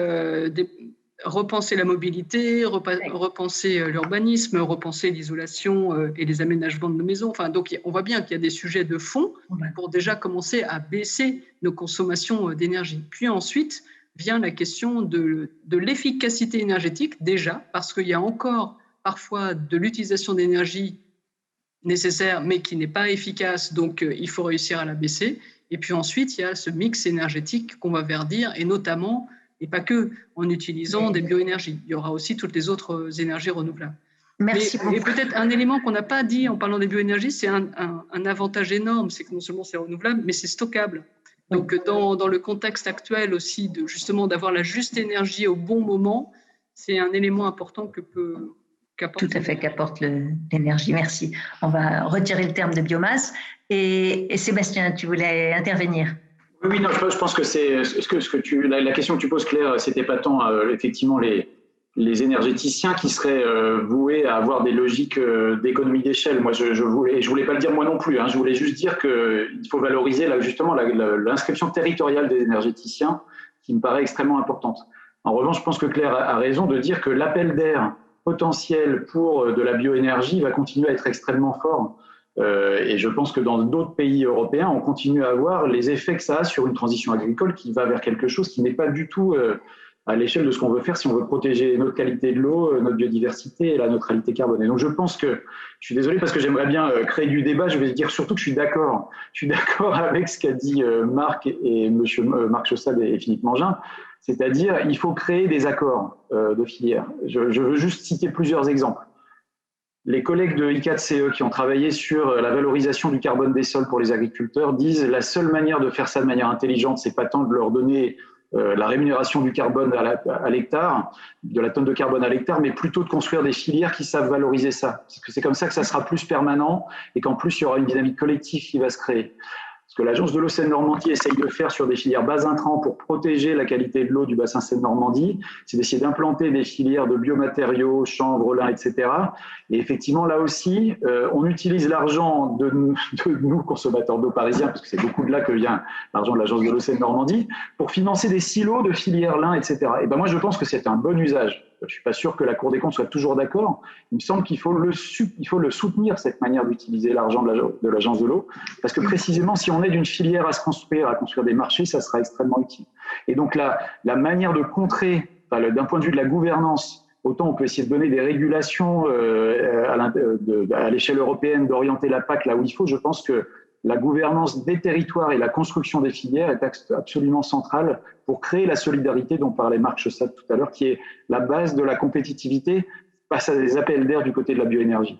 repenser la mobilité, repenser l'urbanisme, repenser l'isolation et les aménagements de nos maisons. Enfin, donc, on voit bien qu'il y a des sujets de fond pour déjà commencer à baisser nos consommations d'énergie. Puis ensuite, vient la question de l'efficacité énergétique, déjà, parce qu'il y a encore parfois de l'utilisation d'énergie nécessaire, mais qui n'est pas efficace, donc il faut réussir à la baisser. Et puis ensuite, il y a ce mix énergétique qu'on va verdir, et notamment, et pas que, en utilisant des bioénergies. Il y aura aussi toutes les autres énergies renouvelables. Merci beaucoup. Et peut-être un élément qu'on n'a pas dit en parlant des bioénergies, c'est un avantage énorme, c'est que non seulement c'est renouvelable, mais c'est stockable. Donc, dans le contexte actuel aussi, justement d'avoir la juste énergie au bon moment, c'est un élément important qu'apporte. Tout à fait, qu'apporte l'énergie. Merci. On va retirer le terme de biomasse. Et Sébastien, tu voulais intervenir? Oui, non, je pense que c'est la question que tu poses, Claire, c'était pas tant effectivement les énergéticiens qui seraient voués à avoir des logiques d'économie d'échelle. Moi, je voulais pas le dire moi non plus. Je voulais juste dire qu'il faut valoriser justement l'inscription territoriale des énergéticiens, qui me paraît extrêmement importante. En revanche, je pense que Claire a raison de dire que l'appel d'air potentiel pour de la bioénergie va continuer à être extrêmement fort. Et je pense que dans d'autres pays européens, on continue à voir les effets que ça a sur une transition agricole qui va vers quelque chose qui n'est pas du tout à l'échelle de ce qu'on veut faire si on veut protéger notre qualité de l'eau, notre biodiversité et la neutralité carbone. Et donc je pense que, je suis désolé parce que j'aimerais bien créer du débat, je vais dire surtout que je suis d'accord avec ce qu'a dit Marc et monsieur Marc Chaussade et Philippe Mangin, c'est-à-dire il faut créer des accords de filière. Je veux juste citer plusieurs exemples. Les collègues de I4CE qui ont travaillé sur la valorisation du carbone des sols pour les agriculteurs disent la seule manière de faire ça de manière intelligente, c'est pas tant de leur donner la rémunération du carbone à l'hectare, de la tonne de carbone à l'hectare, mais plutôt de construire des filières qui savent valoriser ça. Parce que c'est comme ça que ça sera plus permanent et qu'en plus, il y aura une dynamique collective qui va se créer. Ce que l'Agence de l'eau Seine-Normandie essaye de faire sur des filières bas intrants pour protéger la qualité de l'eau du bassin Seine-Normandie, c'est d'essayer d'implanter des filières de biomatériaux, chanvre, lin, etc. Et effectivement, là aussi, on utilise l'argent de nous, consommateurs d'eau parisiens, parce que c'est beaucoup de là que vient l'argent de l'Agence de l'eau Seine-Normandie, pour financer des silos de filières lin, etc. Et ben moi, je pense que c'est un bon usage. Je ne suis pas sûr que la Cour des comptes soit toujours d'accord. Il me semble qu'il faut le soutenir, cette manière d'utiliser l'argent de l'Agence de l'eau, parce que précisément, si on aide une filière à construire des marchés, ça sera extrêmement utile. Et donc, la manière de contrer, d'un point de vue de la gouvernance, autant on peut essayer de donner des régulations à l'échelle européenne, d'orienter la PAC là où il faut. Je pense que la gouvernance des territoires et la construction des filières est absolument centrale pour créer la solidarité dont parlait Marc Chaussade tout à l'heure, qui est la base de la compétitivité face à des appels d'air du côté de la bioénergie.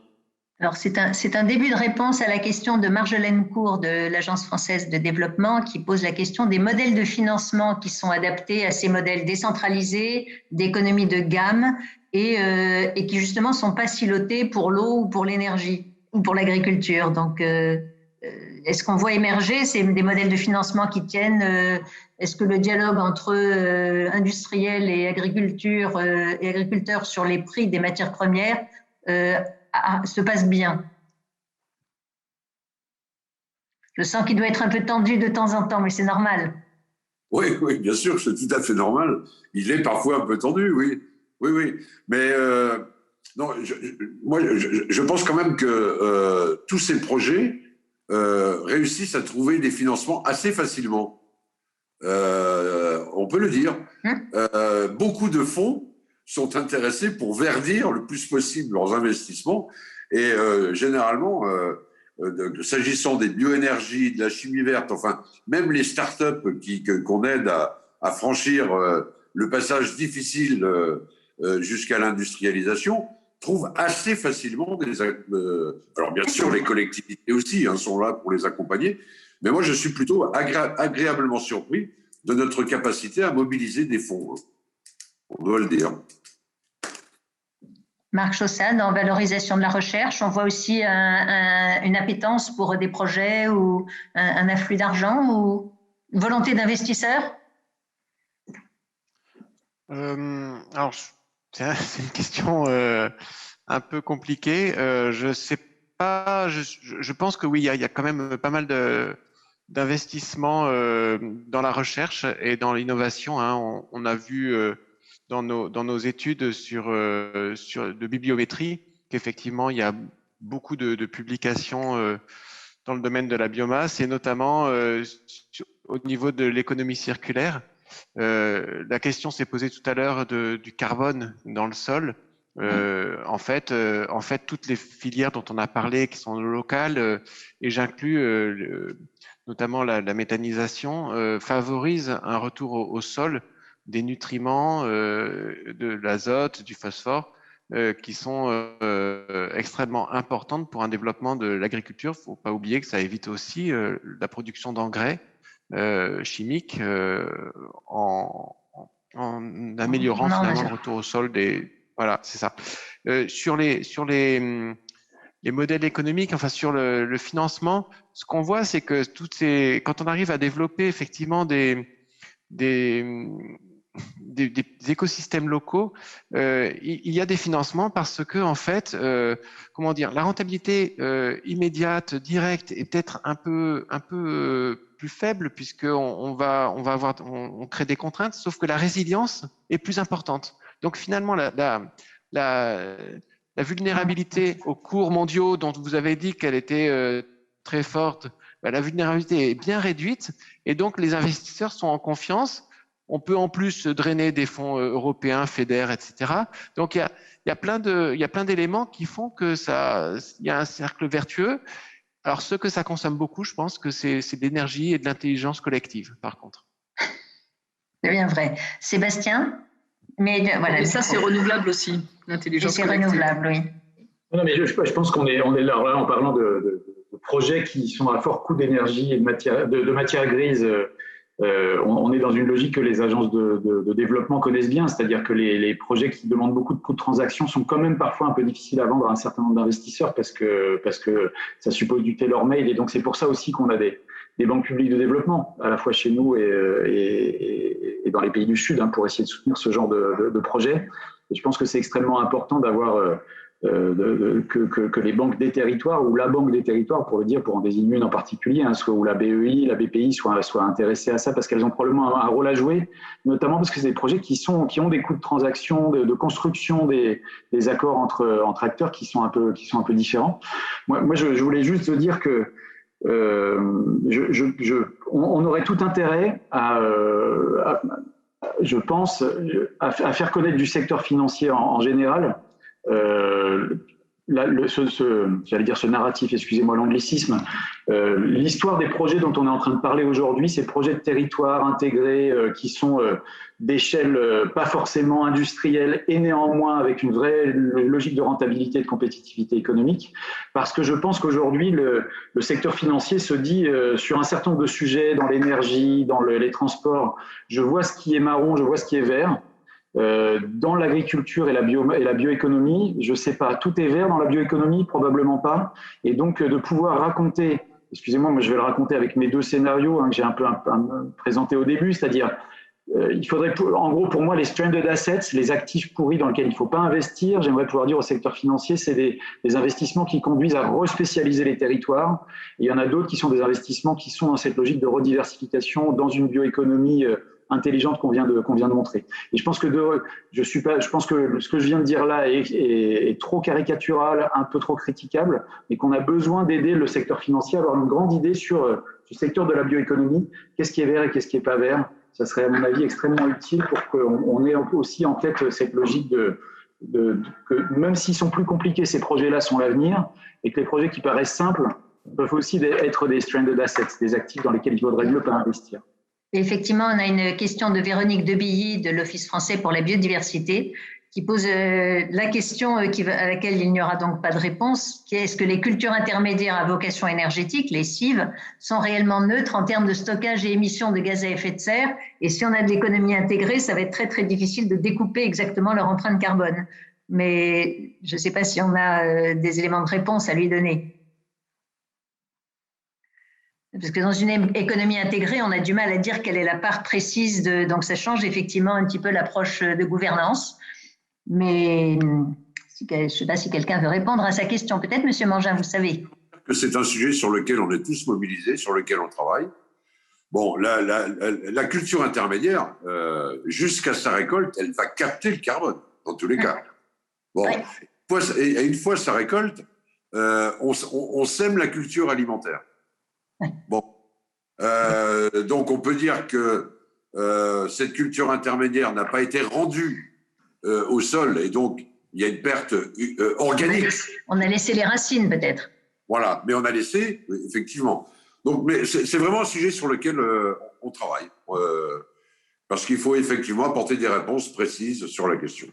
Alors, c'est un début de réponse à la question de Marjolaine Cour de l'Agence française de développement qui pose la question des modèles de financement qui sont adaptés à ces modèles décentralisés, d'économie de gamme et qui justement sont pas silotés pour l'eau ou pour l'énergie ou pour l'agriculture. Donc, est-ce qu'on voit émerger des modèles de financement qui tiennent est-ce que le dialogue entre industriels et agriculteurs sur les prix des matières premières se passe bien? Je sens qu'il doit être un peu tendu de temps en temps, mais c'est normal. Oui, oui, bien sûr, c'est tout à fait normal. Il est parfois un peu tendu, oui. Oui, oui. Mais non, moi, je pense quand même que tous ces projets réussissent à trouver des financements assez facilement. On peut le dire. Beaucoup de fonds sont intéressés pour verdir le plus possible leurs investissements. Et généralement, s'agissant des bioénergies, de la chimie verte, enfin, même les startups qu'on aide à franchir le passage difficile jusqu'à l'industrialisation, trouvent assez facilement des... alors bien sûr, les collectivités aussi sont là pour les accompagner, mais moi je suis plutôt agréablement surpris de notre capacité à mobiliser des fonds. On doit le dire. Marc Chaussade, en valorisation de la recherche, on voit aussi une appétence pour des projets ou un afflux d'argent ou une volonté d'investisseurs? Alors, c'est une question un peu compliquée. Je sais pas. Je pense que oui, il y a quand même pas mal d'investissements dans la recherche et dans l'innovation. On a vu dans nos études de bibliométrie qu'effectivement il y a beaucoup de publications dans le domaine de la biomasse et notamment au niveau de l'économie circulaire. La question s'est posée tout à l'heure du carbone dans le sol. En fait, toutes les filières dont on a parlé qui sont locales, et j'inclus notamment la méthanisation, favorisent un retour au sol des nutriments, de l'azote, du phosphore, qui sont extrêmement importantes pour un développement de l'agriculture. Il ne faut pas oublier que ça évite aussi la production d'engrais chimiques en améliorant finalement le retour au sol des... Voilà, c'est ça. Sur les modèles économiques, enfin sur le financement, ce qu'on voit, c'est que quand on arrive à développer effectivement des écosystèmes locaux, il y a des financements parce que en fait, comment dire, la rentabilité immédiate, directe, est peut-être un peu plus faible puisque on crée des contraintes, sauf que la résilience est plus importante. Donc finalement, la vulnérabilité aux cours mondiaux dont vous avez dit qu'elle était très forte, la vulnérabilité est bien réduite et donc les investisseurs sont en confiance. On peut en plus drainer des fonds européens, FEDER, etc. Donc il y a plein d'éléments qui font que il y a un cercle vertueux. Alors ce que ça consomme beaucoup, je pense que c'est de l'énergie et de l'intelligence collective, par contre. C'est bien vrai. Sébastien? Mais voilà. Et ça, c'est renouvelable aussi, l'intelligence collective. C'est renouvelable, oui. Non, mais je pense qu'on est là en parlant de projets qui sont à fort coût d'énergie et de matière grise. On est dans une logique que les agences de développement connaissent bien, c'est-à-dire que les projets qui demandent beaucoup de coûts de transaction sont quand même parfois un peu difficiles à vendre à un certain nombre d'investisseurs parce que ça suppose du tailor-made, et donc c'est pour ça aussi qu'on a des banques publiques de développement, à la fois chez nous et dans les pays du Sud, pour essayer de soutenir ce genre de projet. Et je pense que c'est extrêmement important d'avoir que les banques des territoires, ou la banque des territoires, pour le dire, pour en désigner une en particulier, ou la BEI, la BPI soient intéressées à ça, parce qu'elles ont probablement un rôle à jouer, notamment parce que c'est des projets qui ont des coûts de transaction, de construction des accords entre acteurs qui sont un peu différents. Moi je voulais juste dire que on aurait tout intérêt je pense, à faire connaître du secteur financier en général j'allais dire ce narratif, excusez-moi l'anglicisme, l'histoire des projets dont on est en train de parler aujourd'hui, ces projets de territoire intégrés qui sont d'échelle pas forcément industrielle et néanmoins avec une vraie logique de rentabilité et de compétitivité économique, parce que je pense qu'aujourd'hui, le secteur financier se dit sur un certain nombre de sujets, dans l'énergie, dans les transports, je vois ce qui est marron, je vois ce qui est vert. Dans l'agriculture et la bioéconomie, je ne sais pas, tout est vert dans la bioéconomie, probablement pas. Et donc, de pouvoir raconter, excusez-moi, mais je vais le raconter avec mes deux scénarios que j'ai un peu présenté au début, c'est-à-dire, il faudrait, en gros, pour moi, les stranded assets, les actifs pourris dans lesquels il ne faut pas investir, j'aimerais pouvoir dire au secteur financier, c'est des investissements qui conduisent à respécialiser les territoires. Et il y en a d'autres qui sont des investissements qui sont dans cette logique de rediversification dans une bioéconomie intelligente qu'on vient de montrer. Et je pense que je pense que ce que je viens de dire là est trop caricatural, un peu trop critiquable, et qu'on a besoin d'aider le secteur financier à avoir une grande idée sur le secteur de la bioéconomie, qu'est-ce qui est vert et qu'est-ce qui n'est pas vert. Ça serait à mon avis extrêmement utile pour qu'on ait aussi en tête cette logique que même s'ils sont plus compliqués, ces projets-là sont l'avenir, et que les projets qui paraissent simples peuvent aussi être des stranded assets, des actifs dans lesquels il vaudrait mieux pas investir. Effectivement, on a une question de Véronique Debilly de l'Office français pour la biodiversité qui pose la question à laquelle il n'y aura donc pas de réponse, qui est: est-ce que les cultures intermédiaires à vocation énergétique, les CIV, sont réellement neutres en termes de stockage et émissions de gaz à effet de serre? Et si on a de l'économie intégrée, ça va être très très difficile de découper exactement leur empreinte carbone. Mais je ne sais pas si on a des éléments de réponse à lui donner. Parce que dans une économie intégrée, on a du mal à dire quelle est la part précise donc ça change effectivement un petit peu l'approche de gouvernance. Mais je ne sais pas si quelqu'un veut répondre à sa question. Peut-être, Monsieur Mangin, vous savez. C'est un sujet sur lequel on est tous mobilisés, sur lequel on travaille. Bon, la culture intermédiaire, jusqu'à sa récolte, elle va capter le carbone, dans tous les cas. Bon, et une fois sa récolte, on sème la culture alimentaire. Bon, donc on peut dire que cette culture intermédiaire n'a pas été rendue au sol, et donc il y a une perte organique. On a laissé les racines peut-être. Voilà, mais on a laissé, effectivement. Donc, mais c'est vraiment un sujet sur lequel on travaille, parce qu'il faut effectivement apporter des réponses précises sur la question.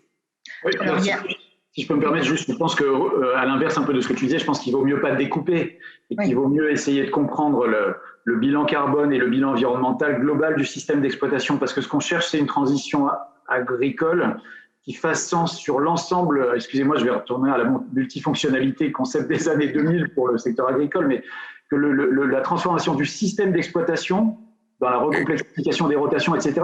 Oui, alors, si je peux me permettre, juste, je pense qu'à l'inverse un peu de ce que tu disais, je pense qu'il vaut mieux pas découper et qu'il vaut mieux essayer de comprendre le bilan carbone et le bilan environnemental global du système d'exploitation, parce que ce qu'on cherche, c'est une transition agricole qui fasse sens sur l'ensemble. Excusez-moi, je vais retourner à la multifonctionnalité, concept des années 2000 pour le secteur agricole, mais que la transformation du système d'exploitation dans la recomplexification des rotations, etc.,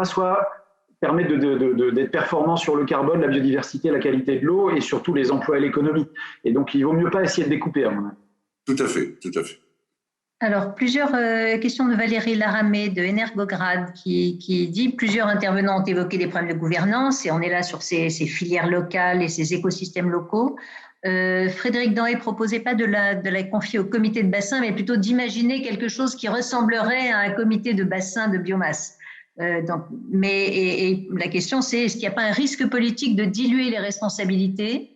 permet d'être performant sur le carbone, la biodiversité, la qualité de l'eau et surtout les emplois et l'économie. Et donc, il vaut mieux pas essayer de découper, à mon avis. Tout à fait, tout à fait. Alors, plusieurs questions de Valérie Laramé de Energograd qui dit: plusieurs intervenants ont évoqué des problèmes de gouvernance et on est là sur ces filières locales et ces écosystèmes locaux. Frédéric Danhé proposait pas de la confier au comité de bassin, mais plutôt d'imaginer quelque chose qui ressemblerait à un comité de bassin de biomasse. Et la question, c'est: est-ce qu'il n'y a pas un risque politique de diluer les responsabilités?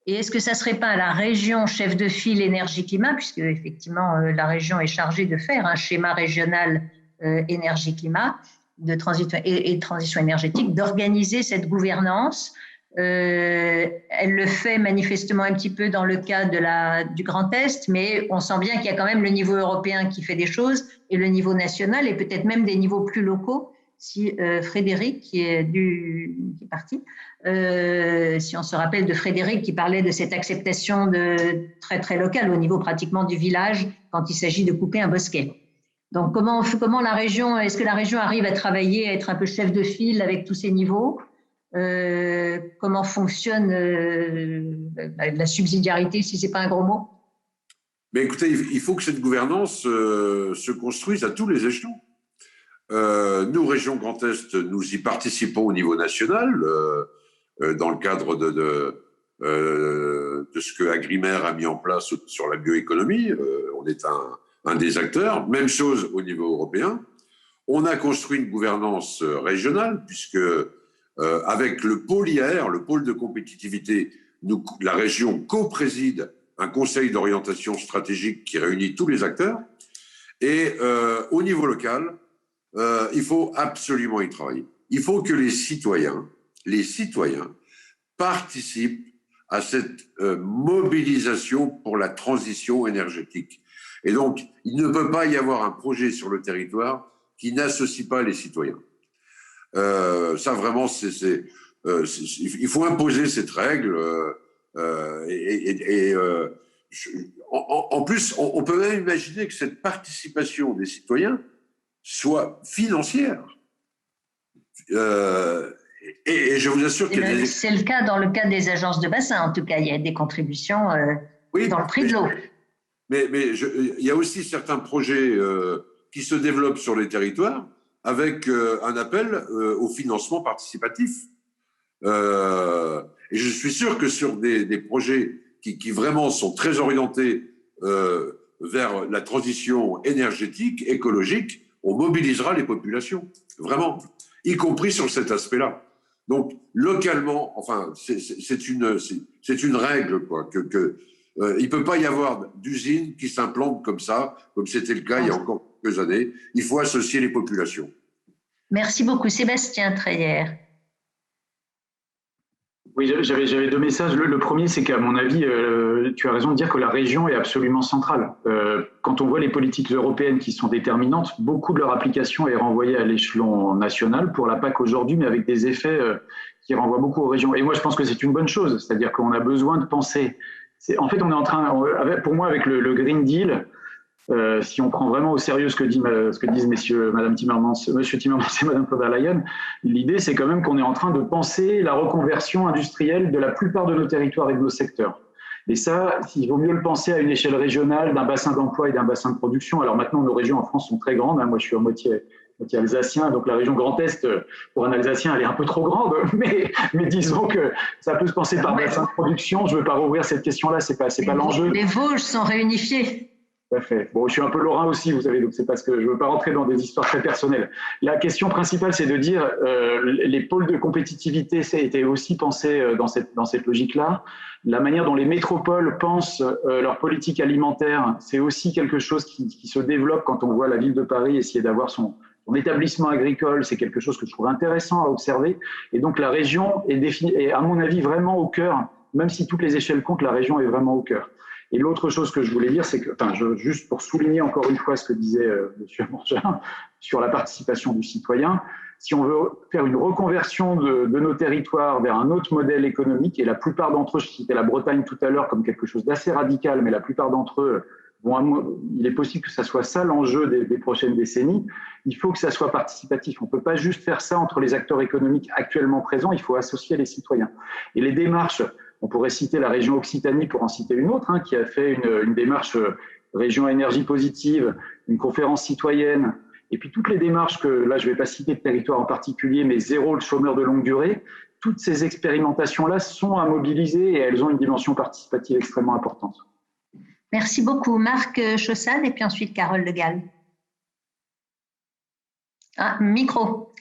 Et est-ce que ça ne serait pas à la région chef de file énergie-climat, puisque effectivement la région est chargée de faire un schéma régional énergie-climat de transition énergétique, d'organiser cette gouvernance? Elle le fait manifestement un petit peu dans le cas du Grand Est, mais on sent bien qu'il y a quand même le niveau européen qui fait des choses et le niveau national et peut-être même des niveaux plus locaux. Si Frédéric, qui est parti, si on se rappelle de Frédéric qui parlait de cette acceptation très très locale au niveau pratiquement du village quand il s'agit de couper un bosquet. Donc comment la région, est-ce que la région arrive à travailler, à être un peu chef de file avec tous ces niveaux? Comment fonctionne la subsidiarité, si ce n'est pas un gros mot? Mais écoutez, il faut que cette gouvernance se construise à tous les échelons. Nous, Région Grand Est, nous y participons au niveau national, dans le cadre de ce que Agrimer a mis en place sur la bioéconomie. On est un des acteurs. Même chose au niveau européen. On a construit une gouvernance régionale, puisque avec le pôle IAR, le pôle de compétitivité, la région co-préside un conseil d'orientation stratégique qui réunit tous les acteurs. Et au niveau local, il faut absolument y travailler. Il faut que les citoyens participent à cette mobilisation pour la transition énergétique. Et donc, il ne peut pas y avoir un projet sur le territoire qui n'associe pas les citoyens. Ça, vraiment, il faut imposer cette règle. En plus, on peut même imaginer que cette participation des citoyens soit financière. Et je vous assure qu'il y a des... C'est le cas dans le cas des agences de bassin, en tout cas, il y a des contributions Oui, dans le prix de l'eau. Mais il y a aussi certains projets qui se développent sur les territoires avec un appel au financement participatif. Et je suis sûr que sur des projets qui vraiment sont très orientés vers la transition énergétique, écologique, on mobilisera les populations, vraiment, y compris sur cet aspect-là. Donc, localement, enfin, c'est une règle, quoi, il ne peut pas y avoir d'usine qui s'implante comme ça, comme c'était le cas il y a encore quelques années. Il faut associer les populations. Merci beaucoup. Sébastien Treyer. Oui, j'avais deux messages. Le premier, c'est qu'à mon avis, tu as raison de dire que la région est absolument centrale. Quand on voit les politiques européennes qui sont déterminantes, beaucoup de leur application est renvoyée à l'échelon national pour la PAC aujourd'hui, mais avec des effets qui renvoient beaucoup aux régions. Et moi, je pense que c'est une bonne chose. C'est-à-dire qu'on a besoin de penser. En fait, on est en train, pour moi, avec le Green Deal, si on prend vraiment au sérieux ce que disent monsieur Timmermans et madame von der Leyen, l'idée c'est quand même qu'on est en train de penser la reconversion industrielle de la plupart de nos territoires et de nos secteurs. Et ça, il vaut mieux le penser à une échelle régionale, d'un bassin d'emploi et d'un bassin de production. Alors maintenant, nos régions en France sont très grandes. Moi, je suis à moitié alsacien, donc la région Grand Est, pour un Alsacien, elle est un peu trop grande, mais disons que ça peut se penser par bassin de production. Je ne veux pas rouvrir cette question-là, c'est pas l'enjeu. Les Vosges sont réunifiés. Tout à fait. Bon, je suis un peu lorrain aussi, vous savez, donc c'est parce que je ne veux pas rentrer dans des histoires très personnelles. La question principale, c'est de dire les pôles de compétitivité, ça a été aussi pensé dans cette logique-là. La manière dont les métropoles pensent leur politique alimentaire, c'est aussi quelque chose qui se développe quand on voit la ville de Paris essayer d'avoir son établissement agricole. C'est quelque chose que je trouve intéressant à observer. Et donc la région est à mon avis, vraiment au cœur, même si toutes les échelles comptent, la région est vraiment au cœur. Et l'autre chose que je voulais dire, c'est que, juste pour souligner encore une fois ce que disait M. Mangin sur la participation du citoyen, si on veut faire une reconversion de nos territoires vers un autre modèle économique, et la plupart d'entre eux, je citais la Bretagne tout à l'heure comme quelque chose d'assez radical, mais la plupart d'entre eux, il est possible que ça soit ça l'enjeu des prochaines décennies, il faut que ça soit participatif. On ne peut pas juste faire ça entre les acteurs économiques actuellement présents, il faut associer les citoyens. Et les démarches, on pourrait citer la région Occitanie pour en citer une autre, qui a fait une démarche région énergie positive, une conférence citoyenne, et puis toutes les démarches que, là je ne vais pas citer de territoire en particulier, mais zéro le chômeur de longue durée, toutes ces expérimentations-là sont à mobiliser et elles ont une dimension participative extrêmement importante. Merci beaucoup. Marc Chaussade et puis ensuite Carole Le Gall. Micro.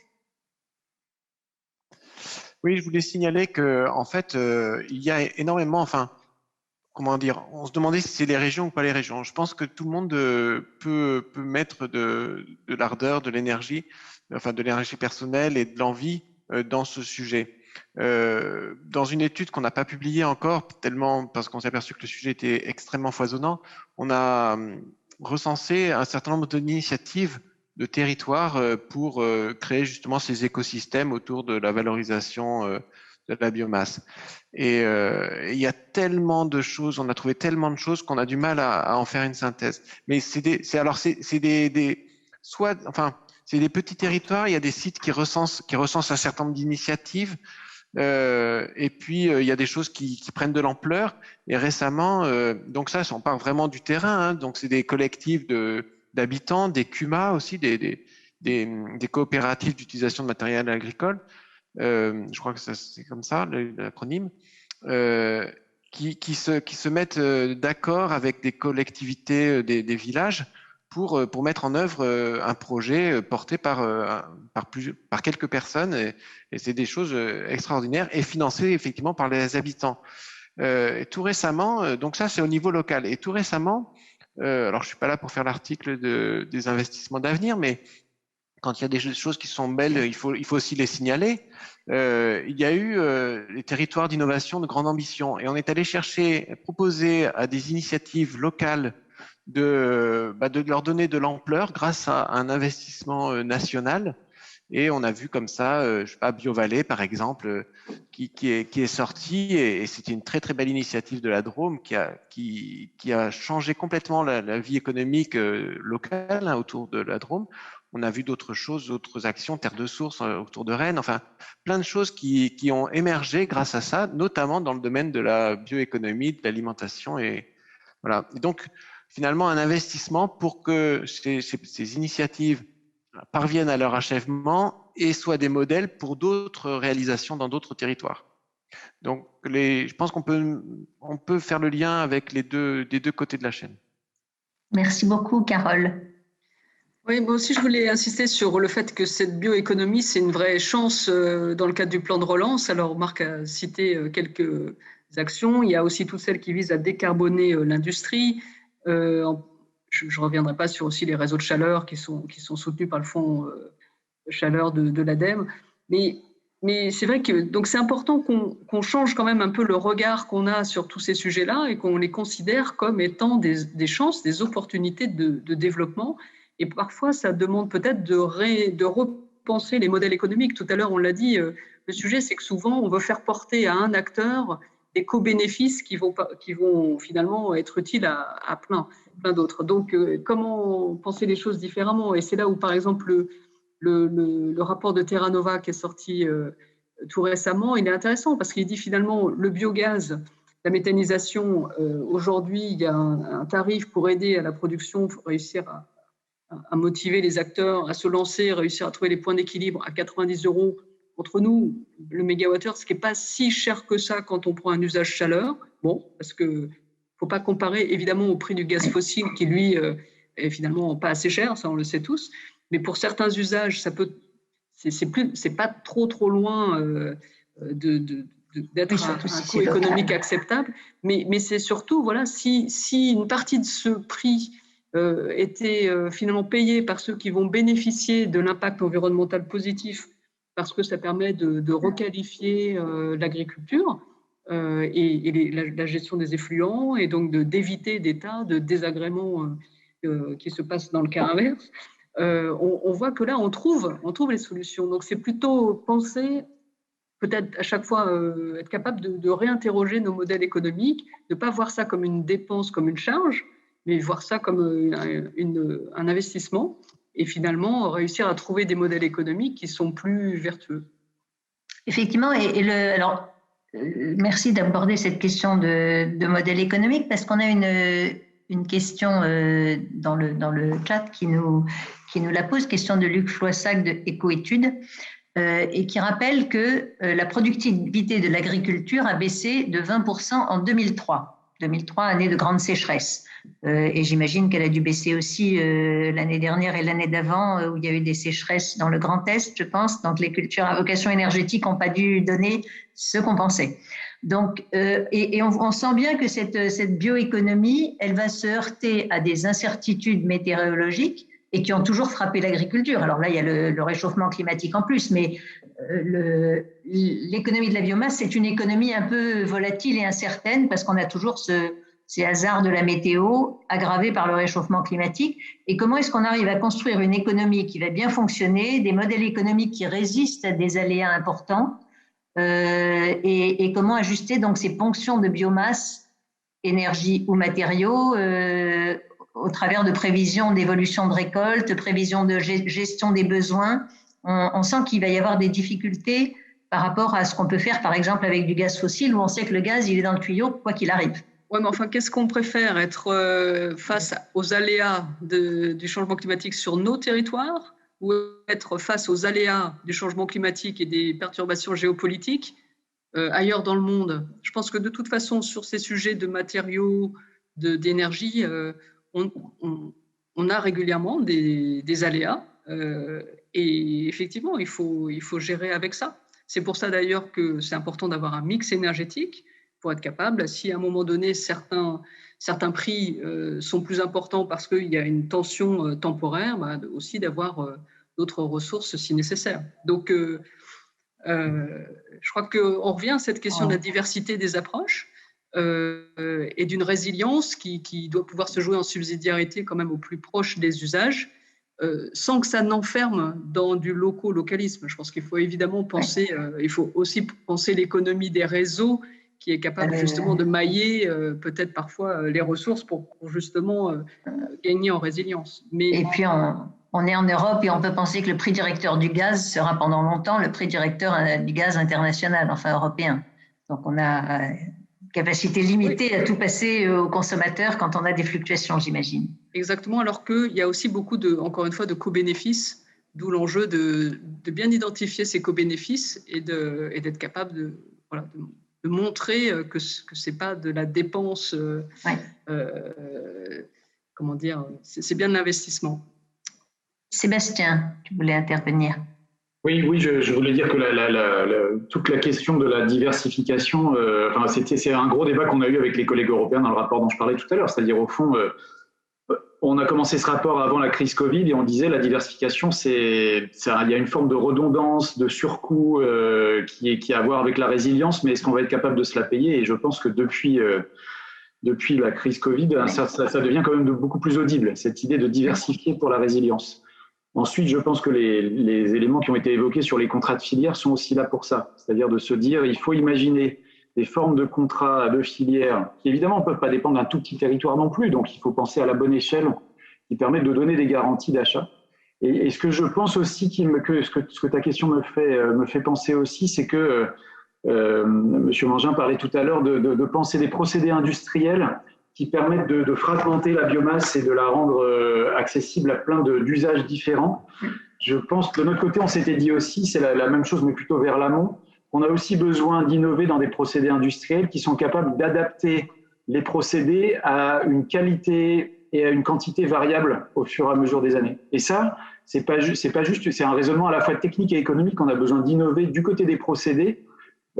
Oui, je voulais signaler que en fait, il y a énormément, comment dire, on se demandait si c'est les régions ou pas les régions. Je pense que tout le monde peut mettre de l'ardeur, de l'énergie, de l'énergie personnelle et de l'envie dans ce sujet. Dans une étude qu'on n'a pas publiée encore, tellement parce qu'on s'est aperçu que le sujet était extrêmement foisonnant, on a recensé un certain nombre d'initiatives de territoires pour créer justement ces écosystèmes autour de la valorisation de la biomasse. Et il y a tellement de choses, on a trouvé tellement de choses qu'on a du mal à en faire une synthèse. Mais c'est des petits territoires, il y a des sites qui recensent un certain nombre d'initiatives. Et puis il y a des choses qui prennent de l'ampleur. Et récemment, donc ça, on part vraiment du terrain. Donc c'est des collectifs d'habitants, des CUMA aussi, des coopératives d'utilisation de matériel agricole. Je crois que c'est comme ça l'acronyme. Qui se mettent d'accord avec des collectivités des villages pour mettre en œuvre un projet porté par quelques personnes, et c'est des choses extraordinaires et financées effectivement par les habitants. Et tout récemment, donc ça c'est au niveau local. Et tout récemment, alors je suis pas là pour faire l'article des investissements d'avenir, mais quand il y a des choses qui sont belles, il faut aussi les signaler. Il y a eu les territoires d'innovation de grande ambition et on est allé proposer à des initiatives locales de leur donner de l'ampleur grâce à un investissement national. Et on a vu comme ça, je sais pas, BioVallée par exemple, qui est sorti et c'était une très très belle initiative de la Drôme qui a changé complètement la vie économique locale autour de la Drôme. On a vu d'autres choses, d'autres actions, Terre de Source autour de Rennes, enfin plein de choses qui ont émergé grâce à ça, notamment dans le domaine de la bioéconomie, de l'alimentation et voilà. Et donc finalement un investissement pour que ces initiatives parviennent à leur achèvement et soient des modèles pour d'autres réalisations dans d'autres territoires. Donc, je pense qu'on peut faire le lien avec des deux côtés de la chaîne. Merci beaucoup, Carole. Oui, moi aussi, je voulais insister sur le fait que cette bioéconomie, c'est une vraie chance dans le cadre du plan de relance. Alors, Marc a cité quelques actions. Il y a aussi toutes celles qui visent à décarboner l'industrie. Je ne reviendrai pas sur aussi les réseaux de chaleur qui sont soutenus par le fonds de chaleur de l'ADEME. Mais c'est vrai que donc c'est important qu'on change quand même un peu le regard qu'on a sur tous ces sujets-là et qu'on les considère comme étant des chances, des opportunités de développement. Et parfois, ça demande peut-être de repenser les modèles économiques. Tout à l'heure, on l'a dit, le sujet, c'est que souvent, on veut faire porter à un acteur des co-bénéfices qui vont finalement être utiles à plein d'autres. Donc, comment penser les choses différemment? Et c'est là où, par exemple, le rapport de Terra Nova qui est sorti tout récemment, il est intéressant parce qu'il dit finalement le biogaz, la méthanisation, aujourd'hui, il y a un tarif pour aider à la production, pour réussir à motiver les acteurs à se lancer, réussir à trouver les points d'équilibre à 90 € entre nous, le mégawattheure, ce qui n'est pas si cher que ça quand on prend un usage chaleur. Bon, parce qu'il ne faut pas comparer évidemment au prix du gaz fossile qui, lui, est finalement pas assez cher, ça on le sait tous. Mais pour certains usages, c'est pas trop loin d'être un coût économique acceptable. Mais c'est surtout, voilà, si une partie de ce prix était finalement payé par ceux qui vont bénéficier de l'impact environnemental positif parce que ça permet de requalifier l'agriculture et la gestion des effluents et donc d'éviter des tas de désagréments qui se passent dans le cas inverse. On voit que là, on trouve les solutions. Donc, c'est plutôt penser, peut-être à chaque fois être capable de réinterroger nos modèles économiques, de ne pas voir ça comme une dépense, comme une charge, mais voir ça comme un investissement et finalement réussir à trouver des modèles économiques qui sont plus vertueux. Effectivement, alors, merci d'aborder cette question de modèle économique parce qu'on a une question dans le chat qui nous la pose, question de Luc Floissac de Écoétudes, et qui rappelle que la productivité de l'agriculture a baissé de 20% en 2003. 2003, année de grande sécheresse. Et j'imagine qu'elle a dû baisser aussi l'année dernière et l'année d'avant, où il y a eu des sécheresses dans le Grand Est, je pense. Donc, les cultures à vocation énergétique n'ont pas dû donner ce qu'on pensait. Donc, et on sent bien que cette bioéconomie, elle va se heurter à des incertitudes météorologiques et qui ont toujours frappé l'agriculture. Alors là, il y a le réchauffement climatique en plus, mais l'économie de la biomasse, c'est une économie un peu volatile et incertaine parce qu'on a toujours ces hasards de la météo aggravés par le réchauffement climatique. Et comment est-ce qu'on arrive à construire une économie qui va bien fonctionner, des modèles économiques qui résistent à des aléas importants et comment ajuster donc ces ponctions de biomasse, énergie ou matériaux au travers de prévisions d'évolution de récolte, prévisions de gestion des besoins. On sent qu'il va y avoir des difficultés par rapport à ce qu'on peut faire, par exemple, avec du gaz fossile, où on sait que le gaz, il est dans le tuyau, quoi qu'il arrive. Oui, mais enfin, qu'est-ce qu'on préfère? Être face aux aléas du changement climatique sur nos territoires ou être face aux aléas du changement climatique et des perturbations géopolitiques ailleurs dans le monde? Je pense que de toute façon, sur ces sujets de matériaux, d'énergie, on a régulièrement des aléas et effectivement, il faut gérer avec ça. C'est pour ça d'ailleurs que c'est important d'avoir un mix énergétique. Il pour être capable, si à un moment donné, certains prix sont plus importants parce qu'il y a une tension temporaire, aussi d'avoir d'autres ressources si nécessaire. Donc, je crois qu'on revient à cette question de la diversité des approches et d'une résilience qui doit pouvoir se jouer en subsidiarité quand même au plus proche des usages, sans que ça n'enferme dans du localisme. Je pense qu'il faut évidemment penser, il faut aussi penser l'économie des réseaux qui est capable justement de mailler peut-être parfois les ressources pour justement gagner en résilience. Et puis on est en Europe et on peut penser que le prix directeur du gaz sera pendant longtemps le prix directeur du gaz international, enfin européen. Donc on a une capacité limitée à tout passer aux consommateurs quand on a des fluctuations, j'imagine. Exactement, alors qu'il y a aussi beaucoup encore une fois, de co-bénéfices, d'où l'enjeu de bien identifier ces co-bénéfices et d'être capable de montrer que ce n'est pas de la dépense, comment dire, c'est bien de l'investissement. Sébastien, tu voulais intervenir. Oui, je voulais dire que toute la question de la diversification, c'est un gros débat qu'on a eu avec les collègues européens dans le rapport dont je parlais tout à l'heure. C'est-à-dire, au fond, on a commencé ce rapport avant la crise Covid et on disait la diversification, il y a une forme de redondance, de surcoût qui a à voir avec la résilience, mais est-ce qu'on va être capable de se la payer? Et je pense que depuis la crise Covid, ça devient quand même beaucoup plus audible, cette idée de diversifier pour la résilience. Ensuite, je pense que les éléments qui ont été évoqués sur les contrats de filière sont aussi là pour ça, c'est-à-dire de se dire il faut imaginer des formes de contrats de filière qui évidemment ne peuvent pas dépendre d'un tout petit territoire non plus, donc il faut penser à la bonne échelle qui permettent de donner des garanties d'achat. Et ce que je pense aussi, ce que ta question me fait penser aussi, c'est que M. Mangin parlait tout à l'heure de penser des procédés industriels qui permettent de fragmenter la biomasse et de la rendre accessible à plein d'usages différents. Je pense que de notre côté, on s'était dit aussi, c'est la même chose, mais plutôt vers l'amont, on a aussi besoin d'innover dans des procédés industriels qui sont capables d'adapter les procédés à une qualité et à une quantité variable au fur et à mesure des années. Et ça, c'est pas juste, c'est un raisonnement à la fois technique et économique. On a besoin d'innover du côté des procédés.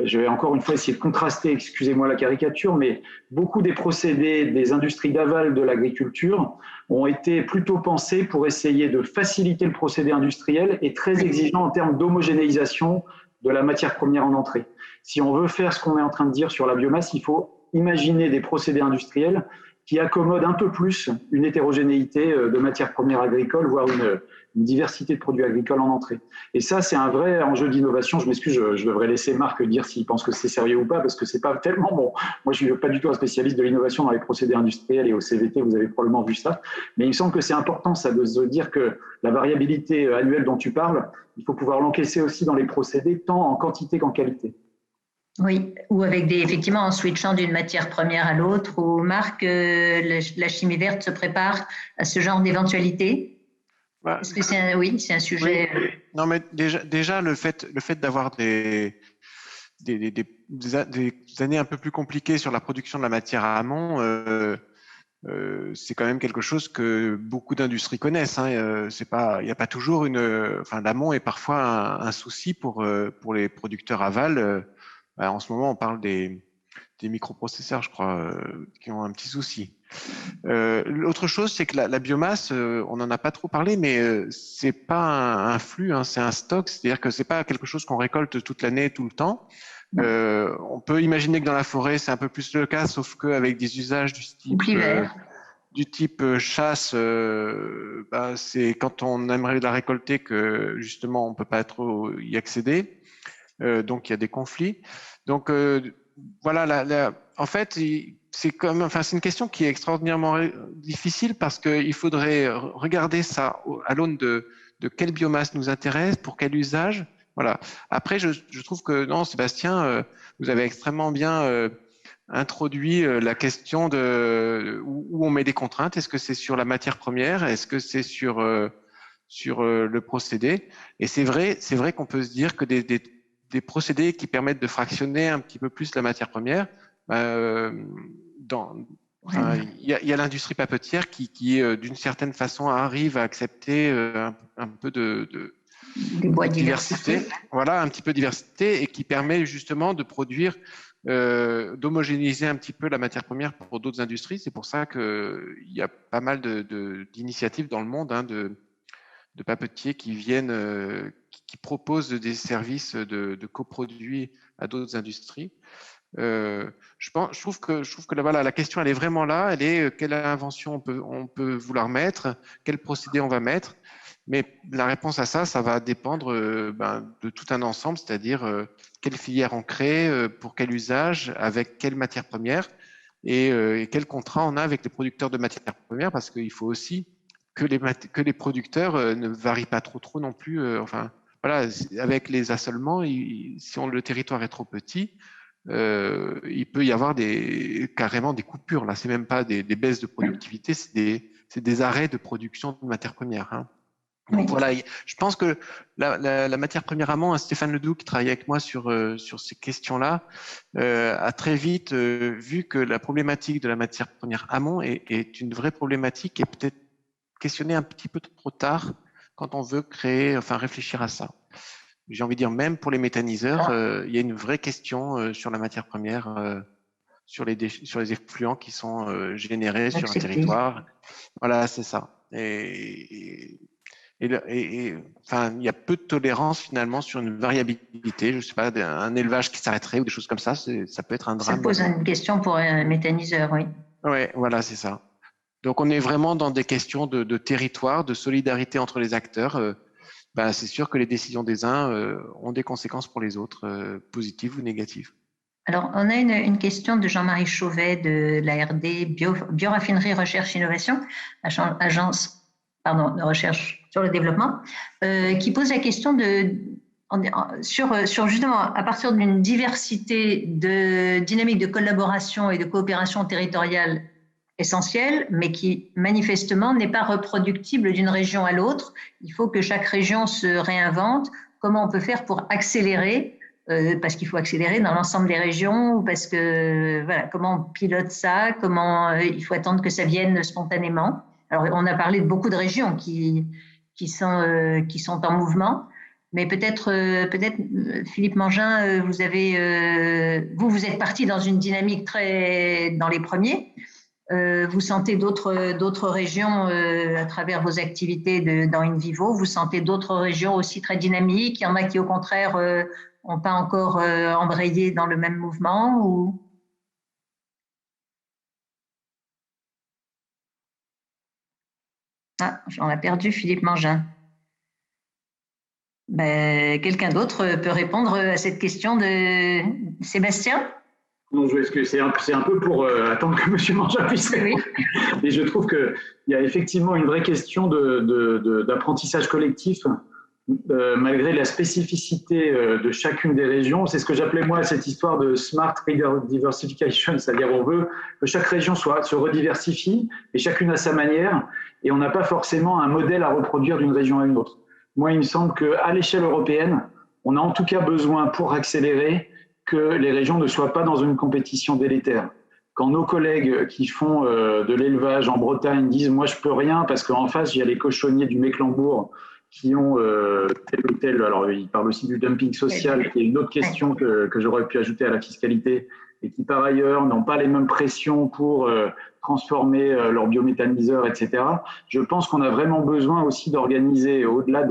Je vais encore une fois essayer de contraster, excusez-moi la caricature, mais beaucoup des procédés des industries d'aval de l'agriculture ont été plutôt pensés pour essayer de faciliter le procédé industriel et très exigeants en termes d'homogénéisation de la matière première en entrée. Si on veut faire ce qu'on est en train de dire sur la biomasse, il faut imaginer des procédés industriels qui accommodent un peu plus une hétérogénéité de matières premières agricoles, voire une diversité de produits agricoles en entrée. Et ça, c'est un vrai enjeu d'innovation. Je m'excuse, je devrais laisser Marc dire s'il pense que c'est sérieux ou pas, parce que c'est pas tellement bon. Moi, je suis pas du tout un spécialiste de l'innovation dans les procédés industriels et au CVT, vous avez probablement vu ça. Mais il me semble que c'est important, ça, de se dire que la variabilité annuelle dont tu parles, il faut pouvoir l'encaisser aussi dans les procédés, tant en quantité qu'en qualité. Oui, ou avec effectivement en switchant d'une matière première à l'autre, ou Marc, la chimie verte se prépare à ce genre d'éventualité. Est-ce que c'est un sujet. Oui. Non, mais déjà le fait d'avoir des années un peu plus compliquées sur la production de la matière à amont, c'est quand même quelque chose que beaucoup d'industries connaissent. Hein. Il n'y a pas toujours l'amont est parfois un souci pour les producteurs aval. En ce moment, on parle des microprocesseurs, je crois, qui ont un petit souci. L'autre chose, c'est que la biomasse, on n'en a pas trop parlé, mais c'est pas un flux, hein, c'est un stock. C'est-à-dire que c'est pas quelque chose qu'on récolte toute l'année, tout le temps. On peut imaginer que dans la forêt, c'est un peu plus le cas, sauf qu'avec des usages du type chasse, c'est quand on aimerait la récolter que justement on peut pas trop y accéder. Donc il y a des conflits. Donc voilà, en fait, c'est une question qui est extraordinairement difficile parce qu'il faudrait regarder ça à l'aune de quelle biomasse nous intéresse, pour quel usage. Voilà. Après, je trouve que non, Sébastien, vous avez extrêmement bien introduit la question de où on met des contraintes. Est-ce que c'est sur la matière première? Est-ce que c'est sur le procédé? Et c'est vrai qu'on peut se dire que des procédés qui permettent de fractionner un petit peu plus la matière première, il y a l'industrie papetière qui d'une certaine façon arrive à accepter un peu de diversité. Voilà, un petit peu de diversité et qui permet justement de produire d'homogénéiser un petit peu la matière première pour d'autres industries. C'est pour ça qu'il y a pas mal d'initiatives dans le monde de papetiers qui viennent, qui proposent des services de coproduits à d'autres industries. Je trouve que voilà, la question elle est vraiment là. Elle est quelle invention on peut vouloir mettre, quel procédé on va mettre. Mais la réponse à ça va dépendre de tout un ensemble, c'est-à-dire quelle filière on crée, pour quel usage, avec quelle matière première et quel contrat on a avec les producteurs de matières premières, parce qu'il faut aussi que les producteurs ne varient pas trop non plus. Enfin, voilà, avec les assolements, si le territoire est trop petit, il peut y avoir carrément des coupures. Là, c'est même pas des baisses de productivité, c'est des arrêts de production de matières premières. Hein. Donc voilà, je pense que la matière première amont, Stéphane Ledoux, qui travaille avec moi sur ces questions-là, a très vite vu que la problématique de la matière première amont est une vraie problématique et peut-être questionnée un petit peu trop tard quand on veut réfléchir à ça. J'ai envie de dire, même pour les méthaniseurs, il y a une vraie question sur la matière première, sur les effluents qui sont générés sur un territoire. Voilà, c'est ça. Enfin, il y a peu de tolérance finalement sur une variabilité. Je ne sais pas, un élevage qui s'arrêterait ou des choses comme ça, ça peut être un drame. Ça pose une question pour un méthaniseur, oui. Oui, voilà, c'est ça. Donc, on est vraiment dans des questions de territoire, de solidarité entre les acteurs. C'est sûr que les décisions des uns ont des conséquences pour les autres, positives ou négatives. Alors, on a une question de Jean-Marie Chauvet de l'ARD Bioraffinerie Recherche Innovation, agence de recherche sur le développement, qui pose la question sur justement à partir d'une diversité de dynamiques de collaboration et de coopération territoriale essentielle, mais qui manifestement n'est pas reproductible d'une région à l'autre. Il faut que chaque région se réinvente. Comment on peut faire pour accélérer, parce qu'il faut accélérer dans l'ensemble des régions, ou parce que voilà, comment on pilote ça, comment il faut attendre que ça vienne spontanément. Alors, on a parlé de beaucoup de régions qui sont en mouvement, mais peut-être Philippe Mangin, vous êtes parti dans une dynamique très dans les premiers. Vous sentez d'autres régions à travers vos activités dans InVivo, vous sentez d'autres régions aussi très dynamiques. Il y en a qui, au contraire, n'ont pas encore embrayé dans le même mouvement ou... Ah, on a perdu Philippe Mangin. Quelqu'un d'autre peut répondre à cette question de Sébastien ? Non, c'est un peu pour attendre que M. Mangin puisse répondre. Oui. Et je trouve qu'il y a effectivement une vraie question d'apprentissage collectif, malgré la spécificité de chacune des régions. C'est ce que j'appelais moi cette histoire de smart diversification, c'est-à-dire on veut que chaque région se rediversifie, et chacune à sa manière, et on n'a pas forcément un modèle à reproduire d'une région à une autre. Moi, il me semble qu'à l'échelle européenne, on a en tout cas besoin, pour accélérer, que les régions ne soient pas dans une compétition délétère. Quand nos collègues qui font de l'élevage en Bretagne disent « moi je peux rien parce qu'en face il y a les cochonniers du Mecklembourg qui ont tel ou tel », alors ils parlent aussi du dumping social qui est une autre question que j'aurais pu ajouter à la fiscalité, et qui par ailleurs n'ont pas les mêmes pressions pour transformer leurs biométhaniseurs, etc. Je pense qu'on a vraiment besoin aussi d'organiser au-delà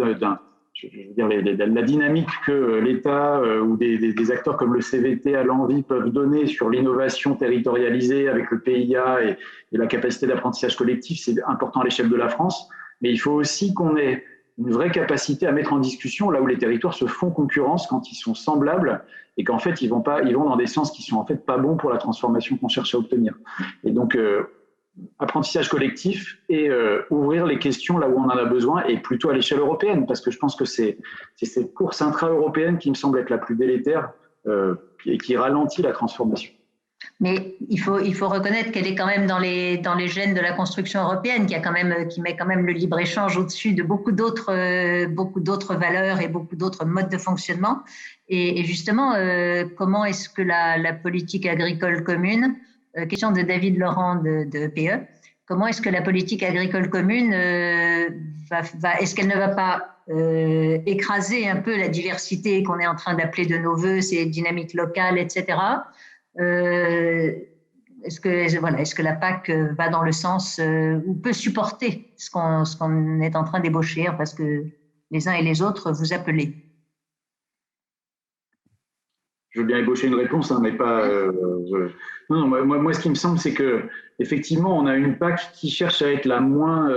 la dynamique que l'État ou des acteurs comme le CVT à l'envie peuvent donner sur l'innovation territorialisée avec le PIA et la capacité d'apprentissage collectif, c'est important à l'échelle de la France, mais il faut aussi qu'on ait une vraie capacité à mettre en discussion là où les territoires se font concurrence quand ils sont semblables et qu'en fait ils vont dans des sens qui sont en fait pas bons pour la transformation qu'on cherche à obtenir. Et donc apprentissage collectif et ouvrir les questions là où on en a besoin, et plutôt à l'échelle européenne, parce que je pense que c'est cette course intra-européenne qui me semble être la plus délétère et qui ralentit la transformation. Mais il faut reconnaître qu'elle est quand même dans les gènes de la construction européenne, qui met quand même le libre-échange au-dessus de beaucoup d'autres valeurs et beaucoup d'autres modes de fonctionnement. Et justement, comment est-ce que la politique agricole commune, question de David Laurent de PE, comment est-ce que la politique agricole commune est-ce qu'elle ne va pas écraser un peu la diversité qu'on est en train d'appeler de nos voeux, ces dynamiques locales, etc., Est-ce que la PAC va dans le sens ou peut supporter ce qu'on est en train d'ébaucher, parce que les uns et les autres vous appelez? Je veux bien ébaucher une réponse, hein, mais pas. Non, moi, ce qui me semble, c'est que effectivement, on a une PAC qui cherche à être la moins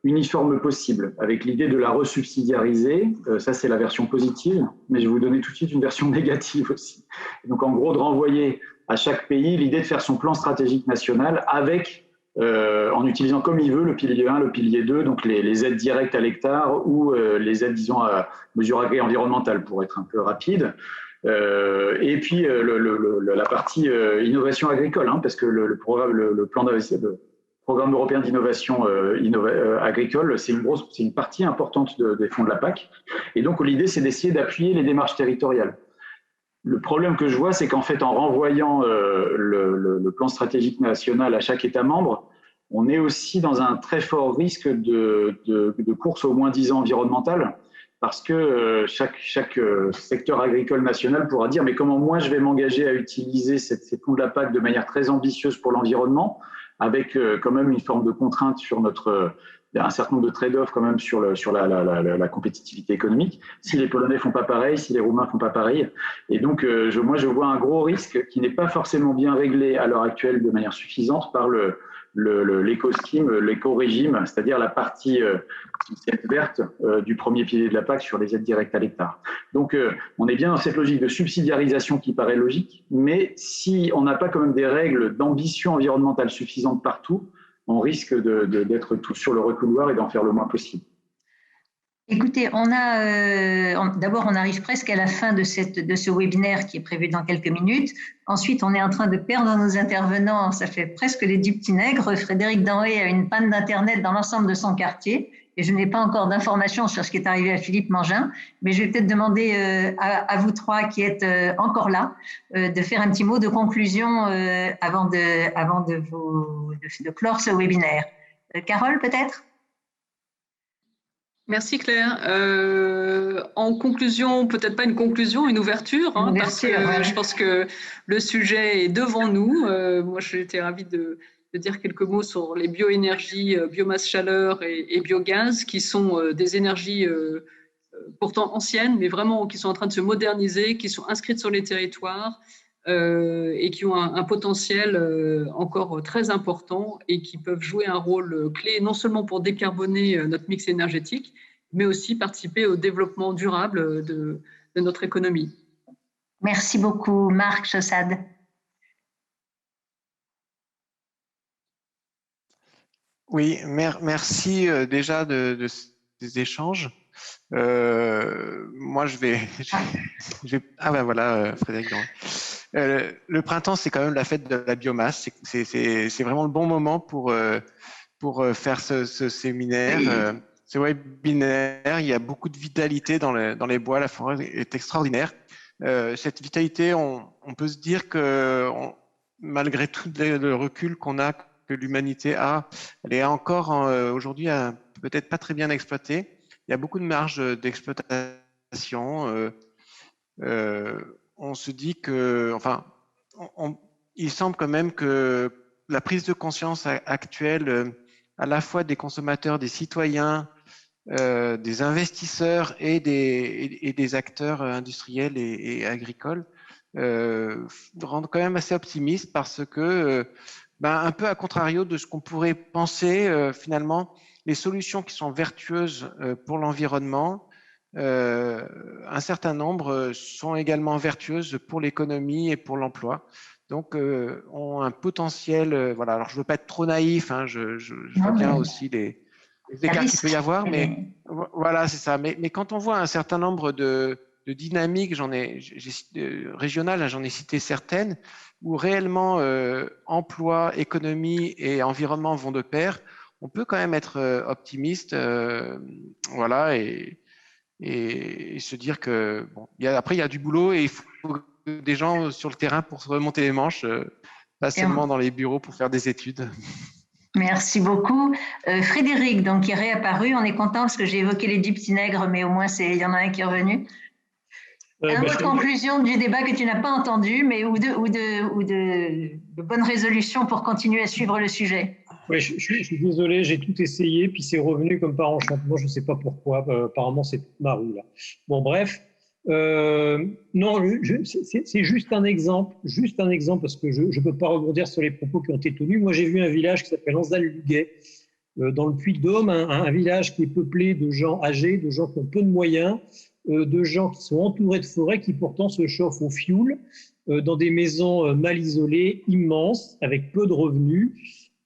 uniforme possible, avec l'idée de la resubsidiariser. Ça, c'est la version positive, mais je vais vous donner tout de suite une version négative aussi. Donc, en gros, de renvoyer à chaque pays l'idée de faire son plan stratégique national avec, en utilisant comme il veut le pilier 1, le pilier 2, donc les aides directes à l'hectare ou les aides, disons, à mesure agri-environnementale, pour être un peu rapide. Et puis la partie innovation agricole, hein, parce que le programme européen d'innovation agricole, c'est une partie importante des fonds de la PAC. Et donc l'idée, c'est d'essayer d'appuyer les démarches territoriales. Le problème que je vois, c'est qu'en fait, en renvoyant le plan stratégique national à chaque État membre, on est aussi dans un très fort risque de course au moins-disant environnemental, parce que chaque secteur agricole national pourra dire « mais comment moi je vais m'engager à utiliser ces fonds de la PAC de manière très ambitieuse pour l'environnement, avec quand même une forme de contrainte sur un certain nombre de trade-offs quand même sur la compétitivité économique, si les Polonais font pas pareil, si les Roumains font pas pareil. » Et donc, moi, je vois un gros risque qui n'est pas forcément bien réglé à l'heure actuelle de manière suffisante par l'éco-scheme, l'éco-régime, c'est-à-dire la partie verte du premier pilier de la PAC sur les aides directes à l'hectare. Donc, on est bien dans cette logique de subsidiarisation qui paraît logique, mais si on n'a pas quand même des règles d'ambition environnementale suffisantes partout, on risque d'être tous sur le reculoir et d'en faire le moins possible. Écoutez, d'abord, on arrive presque à la fin de ce webinaire qui est prévu dans quelques minutes. Ensuite, on est en train de perdre nos intervenants. Ça fait presque les du petit nègre. Frédéric Denré a une panne d'Internet dans l'ensemble de son quartier. Et je n'ai pas encore d'informations sur ce qui est arrivé à Philippe Mangin. Mais je vais peut-être demander à vous trois qui êtes encore là de faire un petit mot de conclusion avant de clore ce webinaire. Carole, peut-être ? Merci Claire. En conclusion, peut-être pas une conclusion, une ouverture, hein, parce que je pense que le sujet est devant nous. Moi, j'étais ravie de dire quelques mots sur les bioénergies, biomasse chaleur et biogaz, qui sont des énergies pourtant anciennes, mais vraiment qui sont en train de se moderniser, qui sont inscrites sur les territoires et qui ont un potentiel encore très important et qui peuvent jouer un rôle clé non seulement pour décarboner notre mix énergétique, mais aussi participer au développement durable de notre économie. Merci beaucoup, Marc Chaussade. Oui, merci déjà des échanges. Moi, je vais ah ben voilà, Frédéric. Le printemps, c'est quand même la fête de la biomasse. C'est vraiment le bon moment pour faire ce séminaire, ce webinaire. Il y a beaucoup de vitalité dans les bois. La forêt est extraordinaire. Cette vitalité, on peut se dire que malgré tout le recul qu'on a, que l'humanité a, elle est encore aujourd'hui peut-être pas très bien exploitée. Il y a beaucoup de marge d'exploitation. On se dit que, enfin, il semble quand même que la prise de conscience actuelle, à la fois des consommateurs, des citoyens, des investisseurs et des acteurs industriels et agricoles, rendent quand même assez optimiste, parce que, un peu à contrario de ce qu'on pourrait penser, finalement, les solutions qui sont vertueuses pour l'environnement, un certain nombre sont également vertueuses pour l'économie et pour l'emploi. Donc, ont un potentiel. Voilà. Alors, je ne veux pas être trop naïf. Hein, je vois bien aussi les écarts qu'il peut y avoir, mais voilà, c'est ça. Mais quand on voit un certain nombre de dynamiques, régionales, j'en ai cité certaines, où réellement emploi, économie et environnement vont de pair, on peut quand même être optimiste, voilà, et se dire que après il y a du boulot et il faut des gens sur le terrain pour se remonter les manches, pas seulement dans les bureaux pour faire des études. Merci beaucoup. Frédéric, donc, qui est réapparu, on est content parce que j'ai évoqué les 10 petits nègres, mais au moins il y en a un qui est revenu. Un mot de conclusion du débat que tu n'as pas entendu, mais ou de bonnes résolutions pour continuer à suivre le sujet. Oui, je suis désolé, j'ai tout essayé, puis c'est revenu comme par enchantement, je ne sais pas pourquoi, apparemment c'est toute ma roue là. Bon, bref, non, c'est juste un exemple, parce que je ne peux pas rebondir sur les propos qui ont été tenus. Moi, j'ai vu un village qui s'appelle Anzal-Luguet, dans le Puy-de-Dôme, un village qui est peuplé de gens âgés, de gens qui ont peu de moyens, de gens qui sont entourés de forêts, qui pourtant se chauffent au fioul, dans des maisons mal isolées, immenses, avec peu de revenus.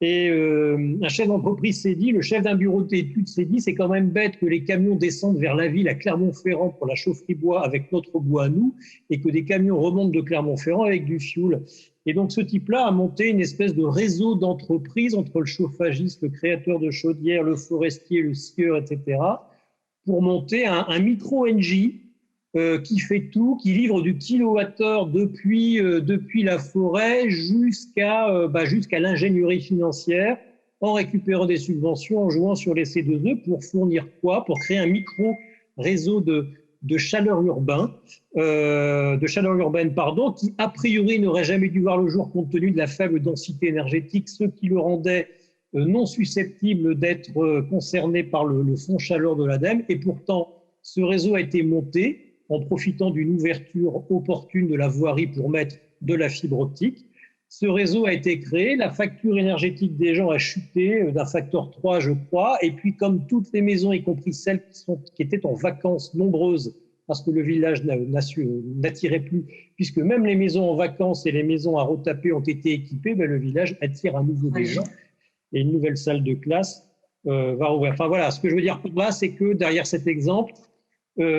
Et un chef d'entreprise s'est dit, le chef d'un bureau d'études s'est dit, c'est quand même bête que les camions descendent vers la ville à Clermont-Ferrand pour la chaufferie bois avec notre bois à nous, et que des camions remontent de Clermont-Ferrand avec du fioul. Et donc ce type-là a monté une espèce de réseau d'entreprises entre le chauffagiste, le créateur de chaudières, le forestier, le scieur, etc., pour monter un micro-NJ qui fait tout, qui livre du kilowattheure depuis la forêt jusqu'à l'ingénierie financière, en récupérant des subventions, en jouant sur les C2E pour fournir quoi? Pour créer un micro-réseau de chaleur urbaine, qui a priori n'aurait jamais dû voir le jour compte tenu de la faible densité énergétique, ce qui le rendait non susceptible d'être concerné par le fonds chaleur de l'ADEME. Et pourtant, ce réseau a été monté en profitant d'une ouverture opportune de la voirie pour mettre de la fibre optique. Ce réseau a été créé, la facture énergétique des gens a chuté d'un facteur 3, je crois, et puis comme toutes les maisons, y compris celles qui étaient en vacances nombreuses, parce que le village n'attirait plus, puisque même les maisons en vacances et les maisons à retaper ont été équipées, le village attire à nouveau des gens, et une nouvelle salle de classe va ouvrir. Enfin voilà, ce que je veux dire pour là, c'est que derrière cet exemple,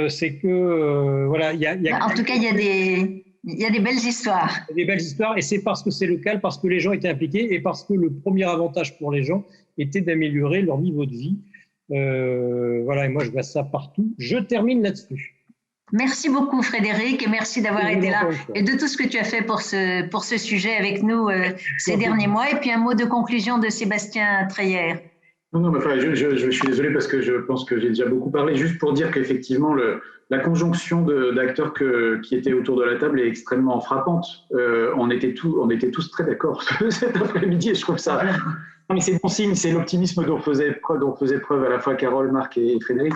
c'est que voilà, En tout cas, il y a des belles histoires. Des belles histoires, et c'est parce que c'est local, parce que les gens étaient impliqués, et parce que le premier avantage pour les gens était d'améliorer leur niveau de vie. Voilà, et moi je vois ça partout. Je termine là-dessus. Merci beaucoup Frédéric, et merci d'avoir été là et de tout ce que tu as fait pour ce sujet avec nous ces derniers mois. Et puis un mot de conclusion de Sébastien Treyer. Non, mais enfin, je suis désolé parce que je pense que j'ai déjà beaucoup parlé, juste pour dire qu'effectivement, la conjonction d'acteurs qui étaient autour de la table est extrêmement frappante. On était tous très d'accord cet après-midi, et je trouve ça... Non, mais c'est bon signe, c'est l'optimisme dont faisait preuve à la fois Carole, Marc et Frédéric.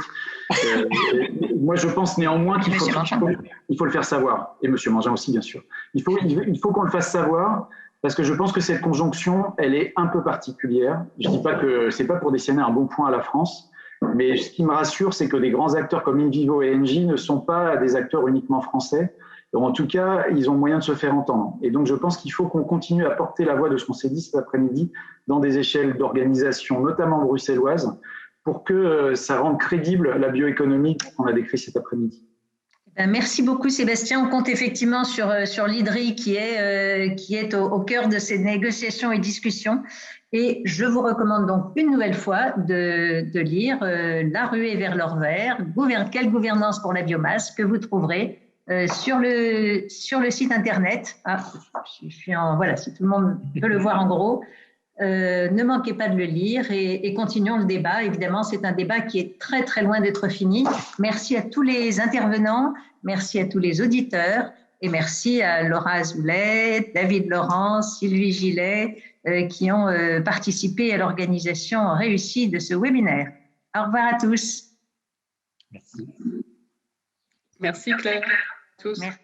Moi, je pense néanmoins qu'il faut le faire savoir, et Monsieur Mangin aussi, bien sûr. Il faut qu'on le fasse savoir, parce que je pense que cette conjonction, elle est un peu particulière. Je ne dis pas que ce n'est pas pour décerner un bon point à la France, mais ce qui me rassure, c'est que des grands acteurs comme InVivo et Engie ne sont pas des acteurs uniquement français. En tout cas, ils ont moyen de se faire entendre. Et donc, je pense qu'il faut qu'on continue à porter la voix de ce qu'on s'est dit cet après-midi dans des échelles d'organisation, notamment bruxelloises, pour que ça rende crédible la bioéconomie qu'on a décrite cet après-midi. Merci beaucoup Sébastien. On compte effectivement sur l'IDRI qui est au cœur de ces négociations et discussions. Et je vous recommande donc une nouvelle fois de lire La ruée vers l'or vert, quelle gouvernance pour la biomasse, que vous trouverez sur le site internet. Voilà, si tout le monde peut le voir en gros. Ne manquez pas de le lire et continuons le débat. Évidemment, c'est un débat qui est très, très loin d'être fini. Merci à tous les intervenants, merci à tous les auditeurs et merci à Laura Azoulay, David Laurent, Sylvie Gillet qui ont participé à l'organisation réussie de ce webinaire. Au revoir à tous. Merci Claire. À tous. Merci.